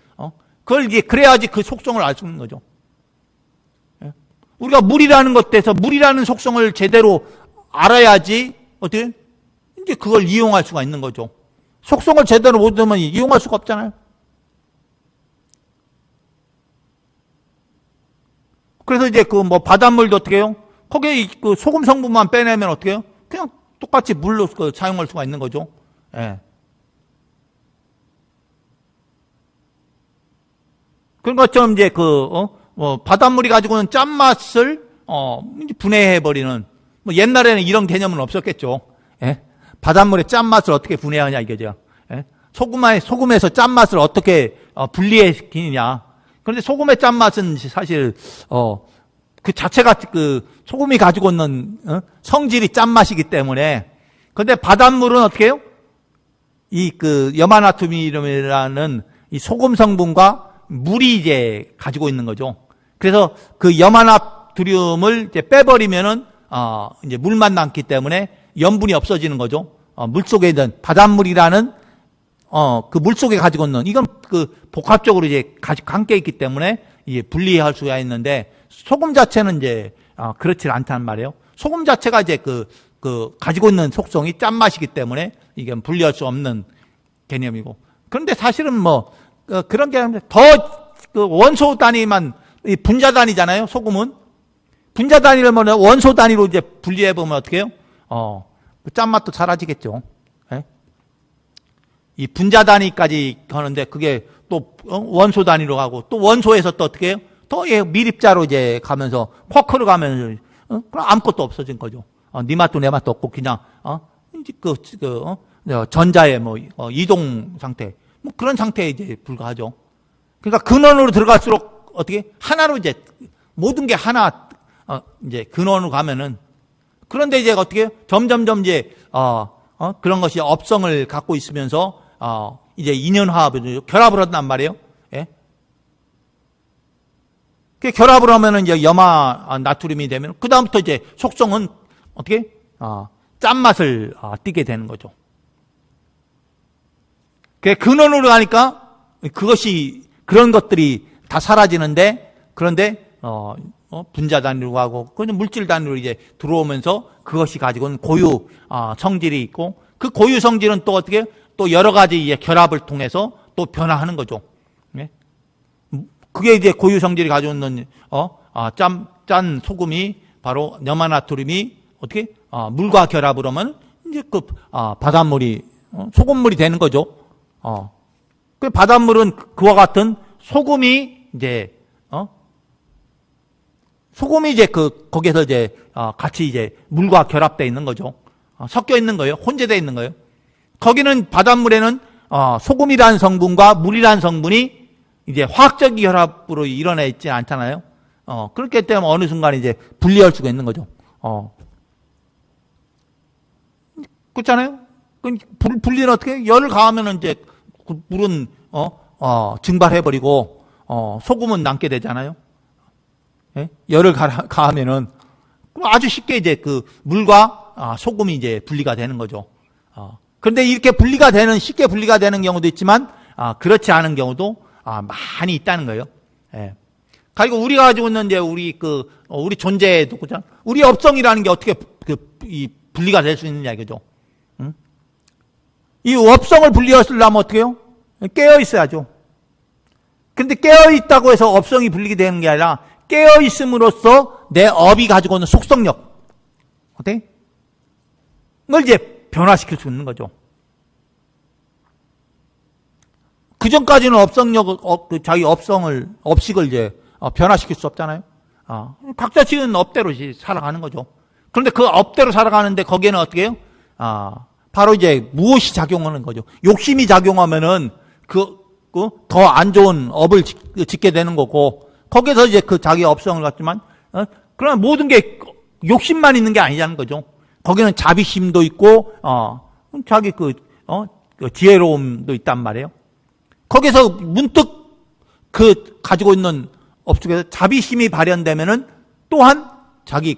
그걸 이제 그래야지 그 속성을 알 수 있는 거죠. 우리가 물이라는 것에서 물이라는 속성을 제대로 알아야지 어떻게 이제 그걸 이용할 수가 있는 거죠. 속성을 제대로 못 알면 이용할 수가 없잖아요. 그래서 이제 바닷물도 어떻게 해요? 거기에 그 소금 성분만 빼내면 어떻게 해요? 그냥 똑같이 물로 사용할 수가 있는 거죠. 예. 그런 것처럼 이제 바닷물이 가지고 있는 짠맛을 이제 분해해버리는, 뭐 옛날에는 이런 개념은 없었겠죠. 예? 바닷물의 짠맛을 어떻게 분해하냐 이거죠. 예? 소금에서 짠맛을 어떻게 분리시키느냐. 그런데 소금의 짠맛은 사실 그 자체가 그 소금이 가지고 있는 성질이 짠맛이기 때문에. 그런데 바닷물은 어떻게 해요? 이 그 염화나트륨이라는 이 소금 성분과 물이 이제 가지고 있는 거죠. 그래서 그 염화나트륨을 이제 빼버리면은 이제 물만 남기 때문에 염분이 없어지는 거죠. 물 속에 있는 바닷물이라는 그 물 속에 가지고 있는, 이건 그 복합적으로 이제 함께 있기 때문에 이제 분리할 수가 있는데, 소금 자체는 이제 그렇지 않다는 말이에요. 소금 자체가 이제 그 가지고 있는 속성이 짠맛이기 때문에 이게 분리할 수 없는 개념이고. 그런데 사실은 뭐 그런 게 더 그 원소 단위만, 이 분자 단위잖아요. 소금은 분자 단위를 뭐 원소 단위로 이제 분리해 보면 어떻게 해요? 짠맛도 사라지겠죠. 예? 이 분자 단위까지 하는데 그게 또 원소 단위로 가고, 또 원소에서 또 어떻게 해요? 또 밀입자로 이제 가면서 쿼크로 가면서 그럼 아무것도 없어진 거죠. 네 맛도 내 맛도 없고 그냥 전자의 뭐 이동 상태, 뭐 그런 상태에 이제 불과하죠. 그러니까 근원으로 들어갈수록 어떻게 하나로 이제 모든 게 하나 이제 근원으로 가면은, 그런데 이제 어떻게 점점점 이제 그런 것이 업성을 갖고 있으면서 이제 인연화합을 결합을 한단 말이에요. 예? 그 결합을 하면은 이제 염화 나트륨이 되면 그 다음부터 이제 속성은 어떻게 짠맛을 띠게 되는 거죠. 그 근원으로 가니까 그것이 그런 것들이 다 사라지는데, 그런데 분자 단위로 가고 그냥 물질 단위로 이제 들어오면서 그것이 가지고 있는 고유 성질이 있고, 그 고유 성질은 또 어떻게 또 여러 가지 이제 결합을 통해서 또 변화하는 거죠. 네? 그게 이제 고유 성질이 가지고 있는 짠 소금이 바로 염화나트륨이 어떻게 물과 결합을 하면 이제 그 바닷물이 소금물이 되는 거죠. 그 바닷물은 그와 같은 소금이 이제 소금이 이제 거기에서 이제 같이 이제 물과 결합되어 있는 거죠. 섞여 있는 거예요. 혼재되어 있는 거예요. 거기는 바닷물에는 소금이라는 성분과 물이라는 성분이 이제 화학적 결합으로 일어나 있지 않잖아요. 그렇기 때문에 어느 순간 이제 분리할 수가 있는 거죠. 그렇잖아요. 분리는 어떻게 해요? 열을 가하면은 이제 물은 증발해버리고 소금은 남게 되잖아요. 예? 열을 가하면은 아주 쉽게 이제 그 물과 소금이 이제 분리가 되는 거죠. 그런데 이렇게 쉽게 분리가 되는 경우도 있지만 그렇지 않은 경우도 많이 있다는 거예요. 예. 그리고 우리가 가지고 있는 이제 우리 존재도 그죠? 우리 업성이라는 게 어떻게 이 분리가 될 수 있느냐 이거죠. 응? 이 업성을 분리하려면 어떻게 해요? 깨어 있어야죠. 근데 깨어 있다고 해서 업성이 분리되는 게 아니라 깨어 있음으로써 내 업이 가지고 있는 속성력, 어때? 그걸 이제 변화시킬 수 있는 거죠. 그 전까지는 자기 업식을 이제 변화시킬 수 없잖아요. 각자 지은 업대로 살아가는 거죠. 그런데 그 업대로 살아가는데 거기에는 어떻게 해요? 바로 이제 무엇이 작용하는 거죠. 욕심이 작용하면은 더 안 좋은 업을 짓게 되는 거고, 거기서 이제 그 자기 업성을 갖지만, 그러나 모든 게 욕심만 있는 게 아니라는 거죠. 거기는 자비심도 있고, 자기 그 지혜로움도 있단 말이에요. 거기서 문득 가지고 있는 업 속에서 자비심이 발현되면은 또한 자기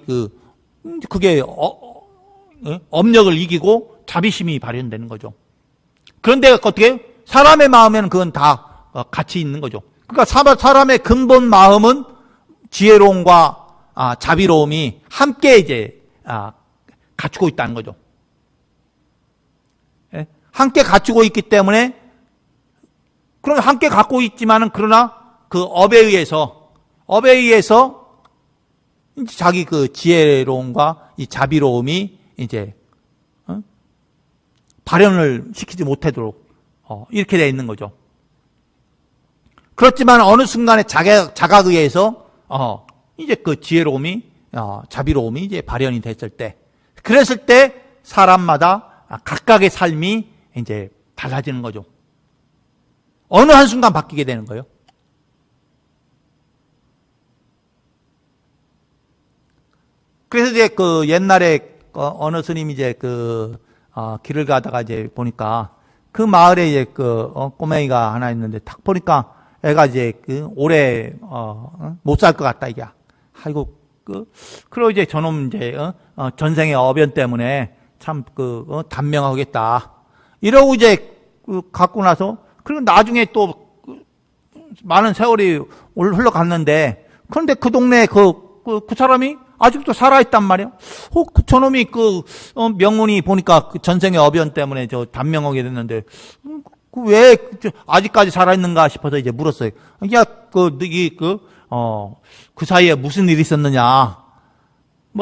그게 업력을 이기고 자비심이 발현되는 거죠. 그런데 어떻게 사람의 마음에는 그건 다 같이 있는 거죠. 그러니까 사람의 근본 마음은 지혜로움과 자비로움이 함께 이제 갖추고 있다는 거죠. 예? 함께 갖추고 있기 때문에, 그럼 함께 갖고 있지만은 그러나 그 업에 의해서 자기 그 지혜로움과 이 자비로움이 이제 발현을 시키지 못하도록 이렇게 되어 있는 거죠. 그렇지만 어느 순간에 자각에 의해서 이제 그 지혜로움이 자비로움이 이제 발현이 됐을 때, 그랬을 때 사람마다 각각의 삶이 이제 달라지는 거죠. 어느 한순간 바뀌게 되는 거예요. 그래서 이제 그 옛날에 어느 스님이 이제 길을 가다가 이제 보니까 그 마을에 이제 꼬맹이가 하나 있는데 딱 보니까 애가 이제 오래 못 살 것 같다 이게. 아이고 그리고 이제 저놈 이제 전생의 어변 때문에 참 단명하겠다 이러고 이제 갖고 나서, 그리고 나중에 또 많은 세월이 흘러갔는데, 그런데 그 동네에 그 사람이 아직도 살아있단 말이에요. 저놈이 명운이 보니까 그 전생의 어변 때문에 저 단명하게 됐는데, 왜 아직까지 살아있는가 싶어서 이제 물었어요. 야, 그 사이에 무슨 일이 있었느냐?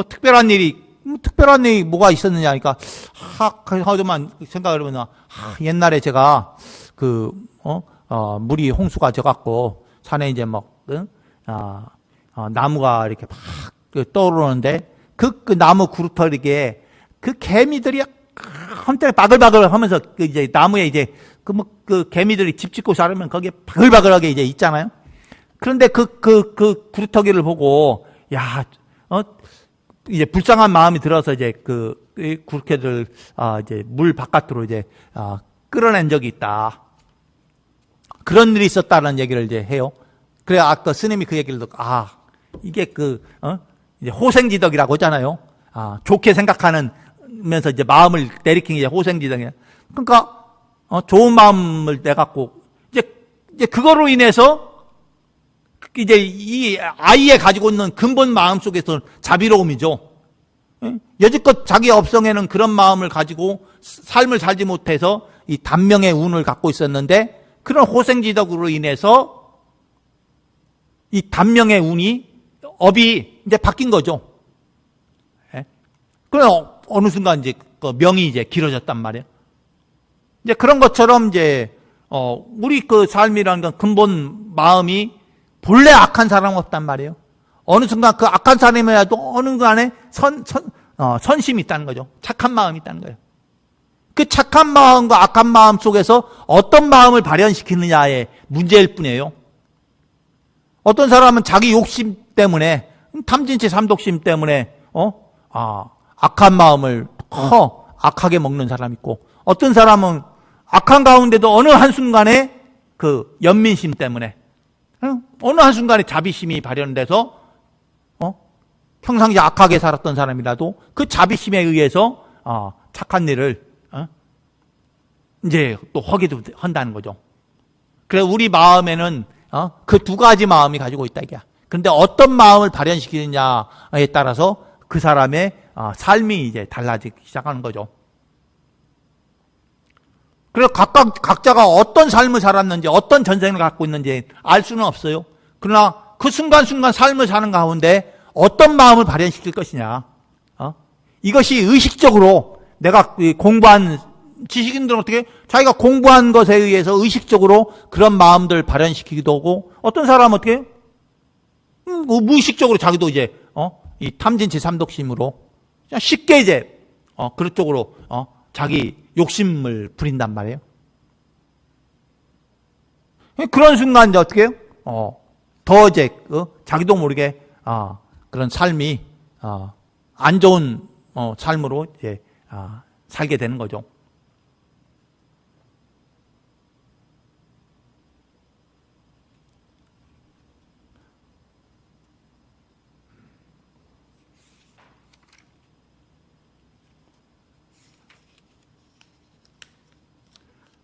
특별한 일이 뭐가 있었느냐? 그러니까, 하도만 생각을 해보면, 옛날에 제가, 물이 홍수가 져갖고, 산에 이제 나무가 이렇게 막 떠오르는데, 그 나무 구루터리게, 그 개미들이 한때 바글바글 하면서, 이제 나무에 이제, 개미들이 집 짓고 자르면 거기에 바글바글하게 이제 있잖아요? 그런데 그 구루터기를 보고, 야, 이제 불쌍한 마음이 들어서 이제 구루터기를 이제 물 바깥으로 이제 끌어낸 적이 있다. 그런 일이 있었다는 얘기를 이제 해요. 그래 아까 스님이 그 얘기를 듣고 이게 이제 호생지덕이라고 하잖아요. 좋게 생각하면서 이제 마음을 내리킨 게 호생지덕이야. 그러니까 좋은 마음을 내갖고 이제 그거로 인해서 이제 이 아이의 가지고 있는 근본 마음 속에서 자비로움이죠. 여지껏 자기 업성에는 그런 마음을 가지고 삶을 살지 못해서 이 단명의 운을 갖고 있었는데, 그런 호생지덕으로 인해서 이 단명의 업이 이제 바뀐 거죠. 그럼 어느 순간 이제 명이 이제 길어졌단 말이에요. 이제 그런 것처럼 이제 우리 삶이라는 건 근본 마음이 본래 악한 사람은 없단 말이에요. 어느 순간 그 악한 사람이라도 어느 순간에 선심이 있다는 거죠. 착한 마음이 있다는 거예요. 그 착한 마음과 악한 마음 속에서 어떤 마음을 발현시키느냐의 문제일 뿐이에요. 어떤 사람은 자기 욕심 때문에, 탐진치 삼독심 때문에 악한 마음을 악하게 먹는 사람이 있고, 어떤 사람은 악한 가운데도 어느 한순간에 그 연민심 때문에, 어느 한순간에 자비심이 발현돼서 평상시 악하게 살았던 사람이라도 그 자비심에 의해서 착한 일을 이제 또 하기도 한다는 거죠. 그래 우리 마음에는 그 두 가지 마음이 가지고 있다 이게. 그런데 어떤 마음을 발현시키느냐에 따라서 그 사람의 삶이 이제 달라지기 시작하는 거죠. 그래서 각자가 어떤 삶을 살았는지, 어떤 전생을 갖고 있는지 알 수는 없어요. 그러나 그 순간순간 삶을 사는 가운데 어떤 마음을 발현시킬 것이냐. 이것이 의식적으로 내가 공부한 지식인들은 어떻게 자기가 공부한 것에 의해서 의식적으로 그런 마음들 발현시키기도 하고, 어떤 사람은 어떻게 무의식적으로 자기도 이제 이 탐진치 삼독심으로 그냥 쉽게 이제 그런 쪽으로 자기 욕심을 부린단 말이에요. 그런 순간 이제 어떻게 해요? 더 이제 자기도 모르게 그런 삶이 안 좋은 삶으로 이제 살게 되는 거죠.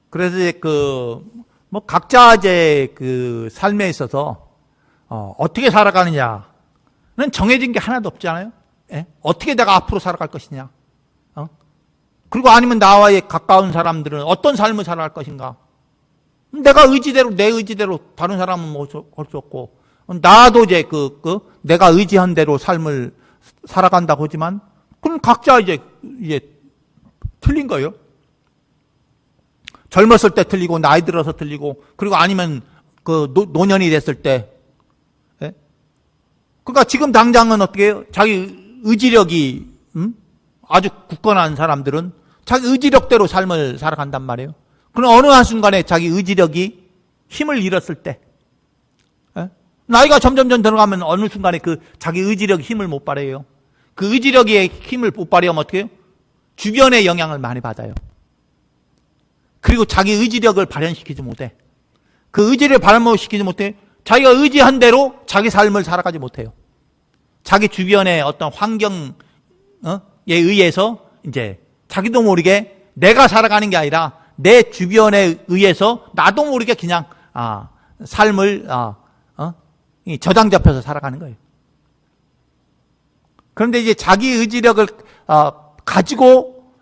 그래서 이제 각자 이제 삶에 있어서 어떻게 살아가느냐는 정해진 게 하나도 없잖아요. 예? 어떻게 내가 앞으로 살아갈 것이냐. 그리고 아니면 나와의 가까운 사람들은 어떤 삶을 살아갈 것인가. 내가 내 의지대로 다른 사람은 뭐 할 수 없고, 나도 이제 내가 의지한 대로 삶을 살아간다고 하지만, 그럼 각자 이제 틀린 거예요. 젊었을 때 틀리고, 나이 들어서 틀리고, 그리고 아니면 노년이 됐을 때, 예? 그러니까 지금 당장은 어떻게 해요? 자기 의지력이 아주 굳건한 사람들은 자기 의지력대로 삶을 살아간단 말이에요. 그럼 어느 한순간에 자기 의지력이 힘을 잃었을 때, 나이가 점점점 들어가면 어느 순간에 그 자기 의지력이 힘을 못 발휘해요. 그 의지력의 힘을 못 발휘하면 어떻게 해요? 주변의 영향을 많이 받아요. 그리고 자기 의지력을 발현시키지 못해. 그 의지를 발현시키지 못해. 자기가 의지한 대로 자기 삶을 살아가지 못해요. 자기 주변의 어떤 환경에 의해서 이제 자기도 모르게 내가 살아가는 게 아니라 내 주변에 의해서 나도 모르게 그냥 삶을 저당 잡혀서 살아가는 거예요. 그런데 이제 자기 의지력을 가지고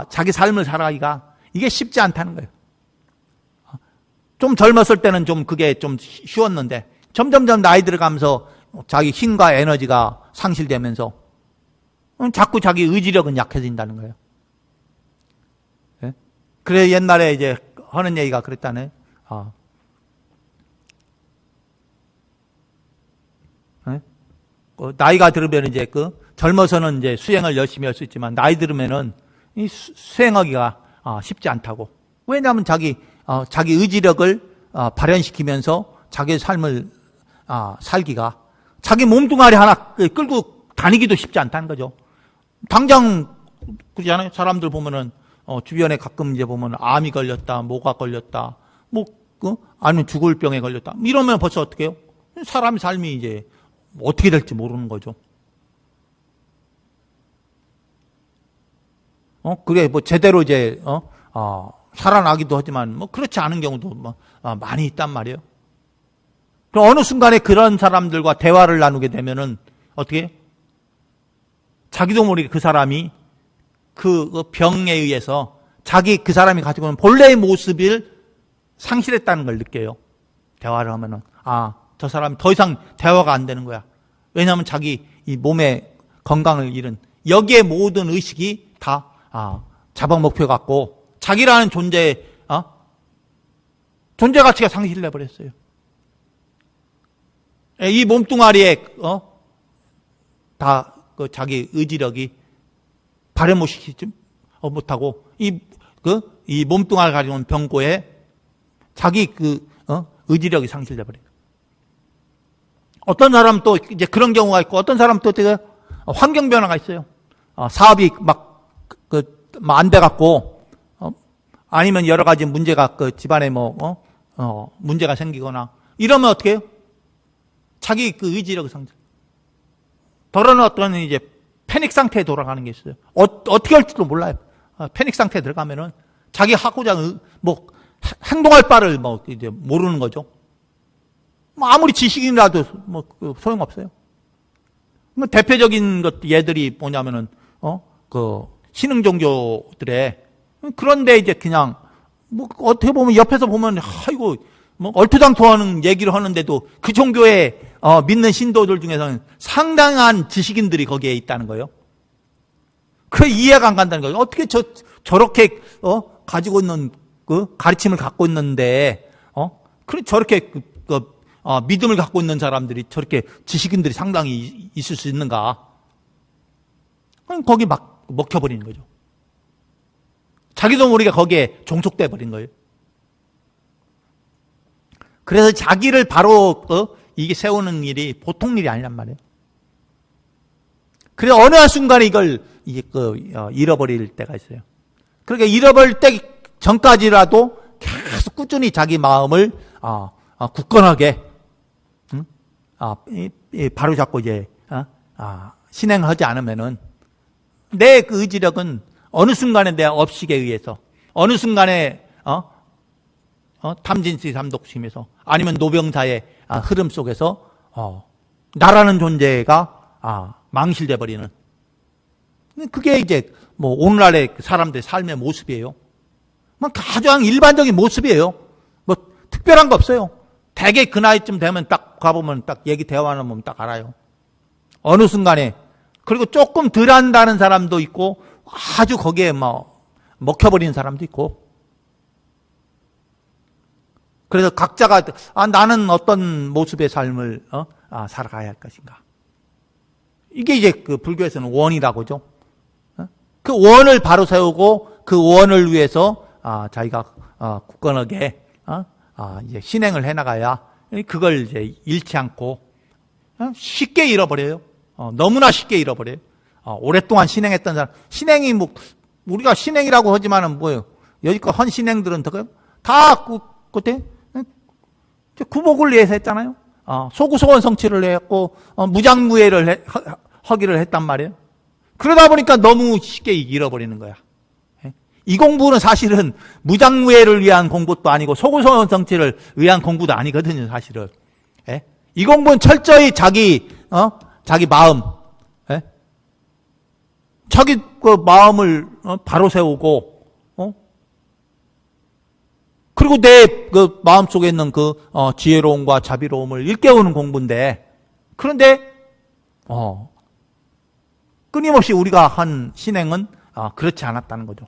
자기 삶을 살아가기가 이게 쉽지 않다는 거예요. 좀 젊었을 때는 좀 그게 좀 쉬웠는데 점점점 나이 들어가면서 자기 힘과 에너지가 상실되면서 자꾸 자기 의지력은 약해진다는 거예요. 그래 옛날에 이제 하는 얘기가 그랬다네. 나이가 들으면 이제 젊어서는 이제 수행을 열심히 할 수 있지만 나이 들으면은 이 수행하기가 쉽지 않다고. 왜냐하면 자기 의지력을 발현시키면서 자기 삶을 살기가 자기 몸뚱아리 하나 끌고 다니기도 쉽지 않다는 거죠. 당장 그러잖아요. 사람들 보면은 주변에 가끔 이제 보면 암이 걸렸다, 뭐가 걸렸다, 아니면 죽을 병에 걸렸다. 이러면 벌써 어떻게 해요? 사람의 삶이 이제 어떻게 될지 모르는 거죠. 그게 제대로 이제 살아나기도 하지만 그렇지 않은 경우도 많이 있단 말이에요. 그럼 어느 순간에 그런 사람들과 대화를 나누게 되면은 어떻게 해요? 자기도 모르게 그 사람이 그 병에 의해서 그 사람이 가지고 있는 본래의 모습을 상실했다는 걸 느껴요. 대화를 하면은 저 사람이 더 이상 대화가 안 되는 거야. 왜냐하면 자기 이 몸의 건강을 잃은 여기에 모든 의식이 다 자방 목표 같고 자기라는 존재 가치가 상실돼 버렸어요. 이 몸뚱아리에 다 자기 의지력이 발현 못하고 이 몸뚱아리 가지고 있는 병고에 자기 의지력이 상실돼 버려요. 어떤 사람은 또 이제 그런 경우가 있고 어떤 사람은 또 되게 환경 변화가 있어요. 사업이 안 돼 갖고 아니면 여러 가지 문제가 집안에 문제가 생기거나 이러면 어떻게 해요? 자기 의지력을 상실. 더러는 어떤 이제 패닉 상태에 돌아가는 게 있어요. 어떻게 할지도 몰라요. 패닉 상태에 들어가면은 자기 하고자 행동할 바를 이제 모르는 거죠. 아무리 지식인이라도 소용없어요. 대표적인 예들이 뭐냐면은 신흥 종교들의 그런데 이제 그냥 어떻게 보면 옆에서 보면 아이고 얼토당토하는 얘기를 하는데도 그 종교에 믿는 신도들 중에서는 상당한 지식인들이 거기에 있다는 거예요. 그 이해가 안 간다는 거예요. 어떻게 저렇게 가지고 있는 가르침을 갖고 있는데 저렇게 믿음을 갖고 있는 사람들이 저렇게 지식인들이 상당히 있을 수 있는가? 거기 막 먹혀버리는 거죠. 자기도 모르게 거기에 종속돼 버린 거예요. 그래서 자기를 바로 이게 세우는 일이 보통 일이 아니란 말이에요. 그래서 어느 한순간에 이걸 잃어버릴 때가 있어요. 그러니까 잃어버릴 때 전까지라도 계속 꾸준히 자기 마음을 굳건하게 바로잡고 이제 신행하지 않으면은 내 그 의지력은 어느 순간에 내 업식에 의해서 어느 순간에 탐진치 삼독심에서 아니면 노병사의 흐름 속에서 나라는 존재가 망실돼 버리는 그게 이제 오늘날의 사람들의 삶의 모습이에요. 가장 일반적인 모습이에요. 특별한 거 없어요. 대개 그 나이쯤 되면 딱 가보면 딱 얘기 대화하는 보면 딱 알아요. 어느 순간에 그리고 조금 덜 한다는 사람도 있고 아주 거기에 먹혀버리는 사람도 있고. 그래서 각자가 나는 어떤 모습의 삶을 살아가야 할 것인가. 이게 이제 그 불교에서는 원이라고 하죠. 그 원을 바로 세우고 그 원을 위해서 자기가 굳건하게 이제 신행을 해나가야 그걸 이제 잃지 않고 쉽게 잃어버려요. 너무나 쉽게 잃어버려요. 오랫동안 신행했던 사람, 신행이 뭐 우리가 신행이라고 하지만은 뭐예요? 여지껏 헌 신행들은 다 그때 구복을 위해서 했잖아요. 소구소원 성취를 했고 무장무예를 하기를 했단 말이에요. 그러다 보니까 너무 쉽게 잃어버리는 거야. 이 공부는 사실은 무장무예를 위한 공부도 아니고 소구소원 성취를 위한 공부도 아니거든요, 사실은. 이 공부는 철저히 자기 마음, 자기 그 마음을 바로 세우고, 그리고 내 그 마음 속에 있는 그 지혜로움과 자비로움을 일깨우는 공부인데, 그런데 끊임없이 우리가 한 신행은 그렇지 않았다는 거죠.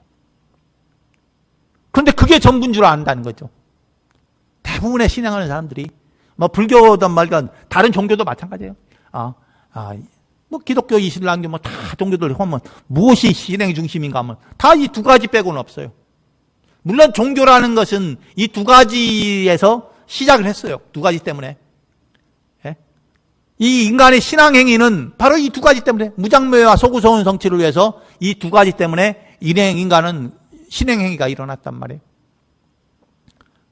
그런데 그게 전부인 줄 안다는 거죠. 대부분의 신행하는 사람들이 뭐 불교든 말든 다른 종교도 마찬가지예요. 뭐 기독교, 이슬람교 뭐 다 종교들 하면 무엇이 신행 중심인가 하면 다 이 두 가지 빼고는 없어요. 물론 종교라는 것은 이 두 가지에서 시작을 했어요. 두 가지 때문에. 이 인간의 신앙 행위는 바로 이 두 가지 때문에, 무장무예와 소구소원 성취를 위해서 이 두 가지 때문에 인간은 신행 행위가 일어났단 말이에요.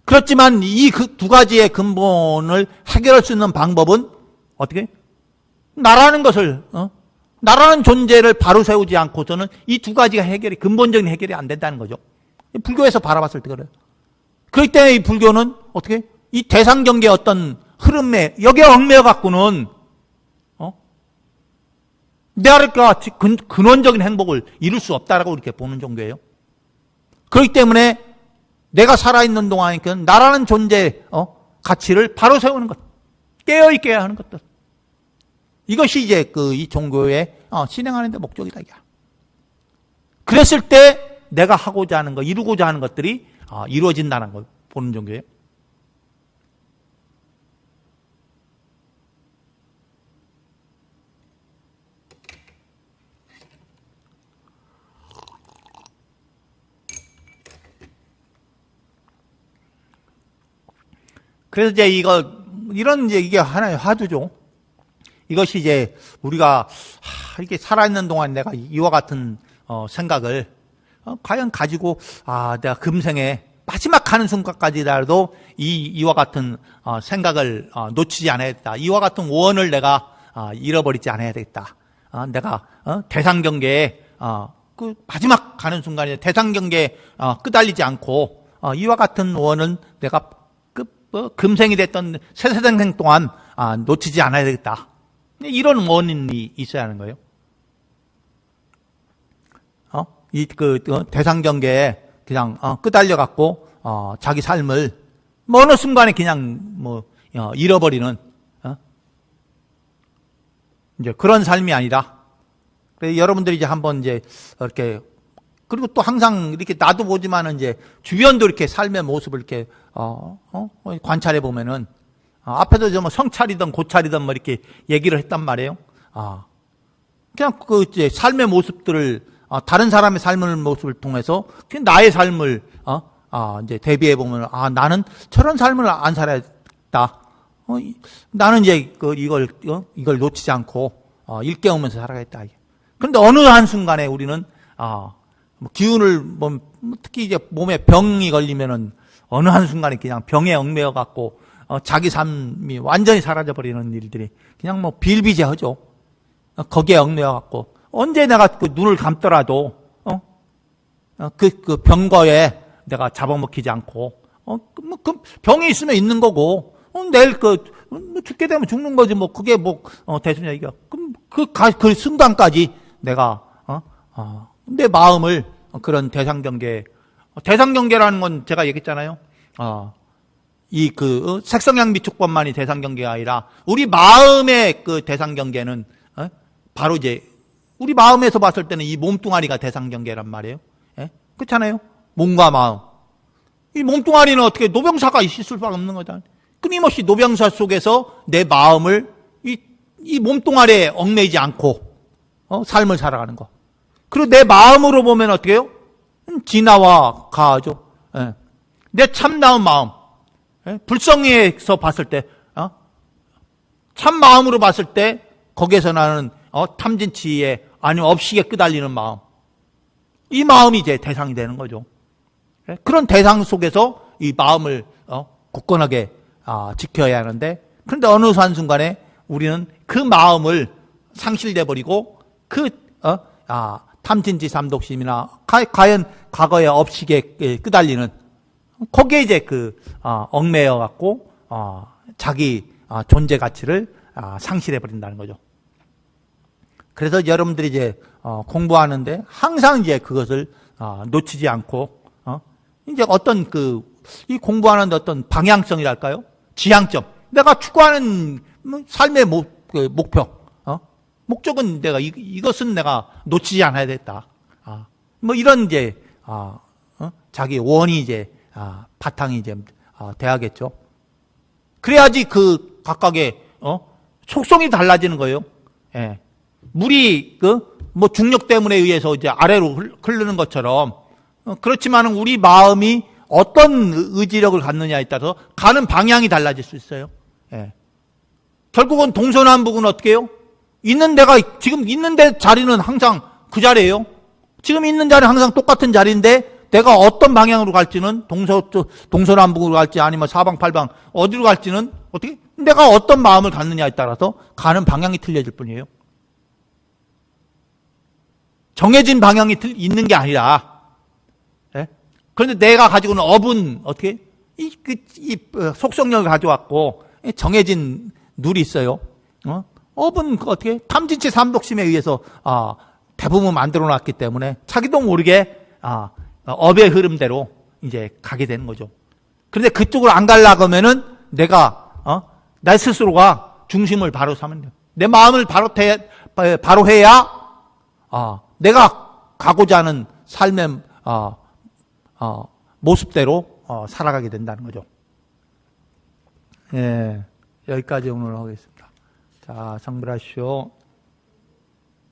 그렇지만 이 그 두 가지의 근본을 해결할 수 있는 방법은 어떻게? 나라는 것을, 나라는 존재를 바로 세우지 않고서는 이 두 가지가 근본적인 해결이 안 된다는 거죠. 불교에서 바라봤을 때 그래요. 그렇기 때문에 이 불교는 어떻게? 이 대상경계의 어떤 흐름에, 여기에 얽매여 갖고는, 내가 근원적인 행복을 이룰 수 없다라고 이렇게 보는 종교예요. 그렇기 때문에 내가 살아있는 동안에 나라는 존재의 가치를 바로 세우는 것, 깨어있게 하는 것들. 이것이 이제 이 종교의 진행하는 데 목적이다, 이게. 그랬을 때 내가 하고자 하는 것, 이루고자 하는 것들이 이루어진다는 걸 보는 종교예요. 그래서 이제 이게 하나의 화두죠. 이것이 이제 우리가 이렇게 살아있는 동안 내가 이와 같은 생각을 과연 가지고 내가 금생에 마지막 하는 순간까지라도 이와 같은 생각을 놓치지 않아야 되겠다. 이와 같은 원을 내가 잃어버리지 않아야 되겠다. 내가 대상경계에 그 마지막 가는 순간에 대상경계에 끄달리지 않고 이와 같은 원은 내가 금생이 됐던 세세생생 동안 놓치지 않아야 되겠다. 이런 원인이 있어야 하는 거예요. 대상경계에 그냥 끄달려 갖고 자기 삶을 어느 순간에 그냥 잃어버리는 이제 그런 삶이 아니라, 그래서 여러분들이 이제 한번 이제 이렇게, 그리고 또 항상 이렇게 나도 보지만은 이제 주변도 이렇게 삶의 모습을 이렇게 관찰해 보면은 앞에도 뭐 성찰이든 고찰이든 뭐 이렇게 얘기를 했단 말이에요. 그냥 이제 삶의 모습들을 다른 사람의 삶의 모습을 통해서 그냥 나의 삶을 이제 대비해 보면 나는 저런 삶을 안 살아야겠다. 나는 이제 이걸 놓치지 않고 일깨우면서 살아야겠다. 그런데 어느 한 순간에 우리는 기운을 특히 이제 몸에 병이 걸리면은 어느 한 순간에 그냥 병에 얽매여 갖고 자기 삶이 완전히 사라져 버리는 일들이 그냥 비일비재하죠. 거기에 얽매여 갖고 언제 내가 그 눈을 감더라도 그 병거에 내가 잡아먹히지 않고 그 병이 있으면 있는 거고 내일 죽게 되면 죽는 거지 그게 대수냐 이게. 그럼 그 순간까지 내가 내 마음을 그런 대상경계라는 건 제가 얘기했잖아요. 색성양 미축법만이 대상경계가 아니라 우리 마음의 그 대상경계는 바로 이제 우리 마음에서 봤을 때는 이 몸뚱아리가 대상경계란 말이에요. 그렇잖아요. 몸과 마음. 이 몸뚱아리는 어떻게 노병사가 있을 수밖에 없는 거잖아요. 끊임없이 노병사 속에서 내 마음을 이 몸뚱아리에 얽매이지 않고 삶을 살아가는 거. 그리고 내 마음으로 보면 어떻게 해요? 진화와 가하죠. 예. 내 참나은 마음. 예? 불성에서 봤을 때, 참 마음으로 봤을 때 거기에서 나는 탐진치에 아니면 업식에 끄달리는 마음. 이 마음이 이제 대상이 되는 거죠. 예? 그런 대상 속에서 이 마음을 굳건하게 지켜야 하는데, 그런데 어느 한순간에 우리는 그 마음을 상실돼 버리고 탐진치 삼독심이나 과연 과거의 업식에 끄달리는 거기에 이제 얽매여 갖고 자기 존재 가치를 상실해 버린다는 거죠. 그래서 여러분들이 이제 공부하는데 항상 이제 그것을 놓치지 않고 이제 어떤 이 공부하는데 어떤 방향성이랄까요? 지향점. 내가 추구하는 삶의 목표, 목적은 내가 이것은 내가 놓치지 않아야 됐다. 뭐 이런 이제 자기 원이 이제 바탕이 이제 돼야겠죠. 그래야지 그 각각의 속성이 달라지는 거예요. 예. 물이 뭐 중력 때문에 의해서 이제 아래로 흐르는 것처럼 그렇지만은 우리 마음이 어떤 의지력을 갖느냐에 따라서 가는 방향이 달라질 수 있어요. 예. 결국은 동서남북은 어떻게 해요? 지금 있는 데 자리는 항상 그 자리예요. 지금 있는 자리는 항상 똑같은 자리인데 내가 어떤 방향으로 갈지는 동서남북으로 갈지 아니면 사방팔방 어디로 갈지는 어떻게 내가 어떤 마음을 갖느냐에 따라서 가는 방향이 틀려질 뿐이에요. 정해진 방향이 있는 게 아니라, 예? 그런데 내가 가지고 있는 업은 어떻게 이 속성력을 가져왔고 정해진 룰이 있어요. 업은 어떻게 탐진치 삼독심에 의해서 대부분 만들어 놨기 때문에 자기도 모르게 업의 흐름대로 이제 가게 되는 거죠. 그런데 그쪽으로 안 가려고 하면은 내가 나 스스로가 중심을 바로 삼으면 돼요. 내 마음을 바로 해야 내가 가고자 하는 삶의 모습대로 살아가게 된다는 거죠. 예, 여기까지 오늘 하겠습니다. 자, 성불하시오.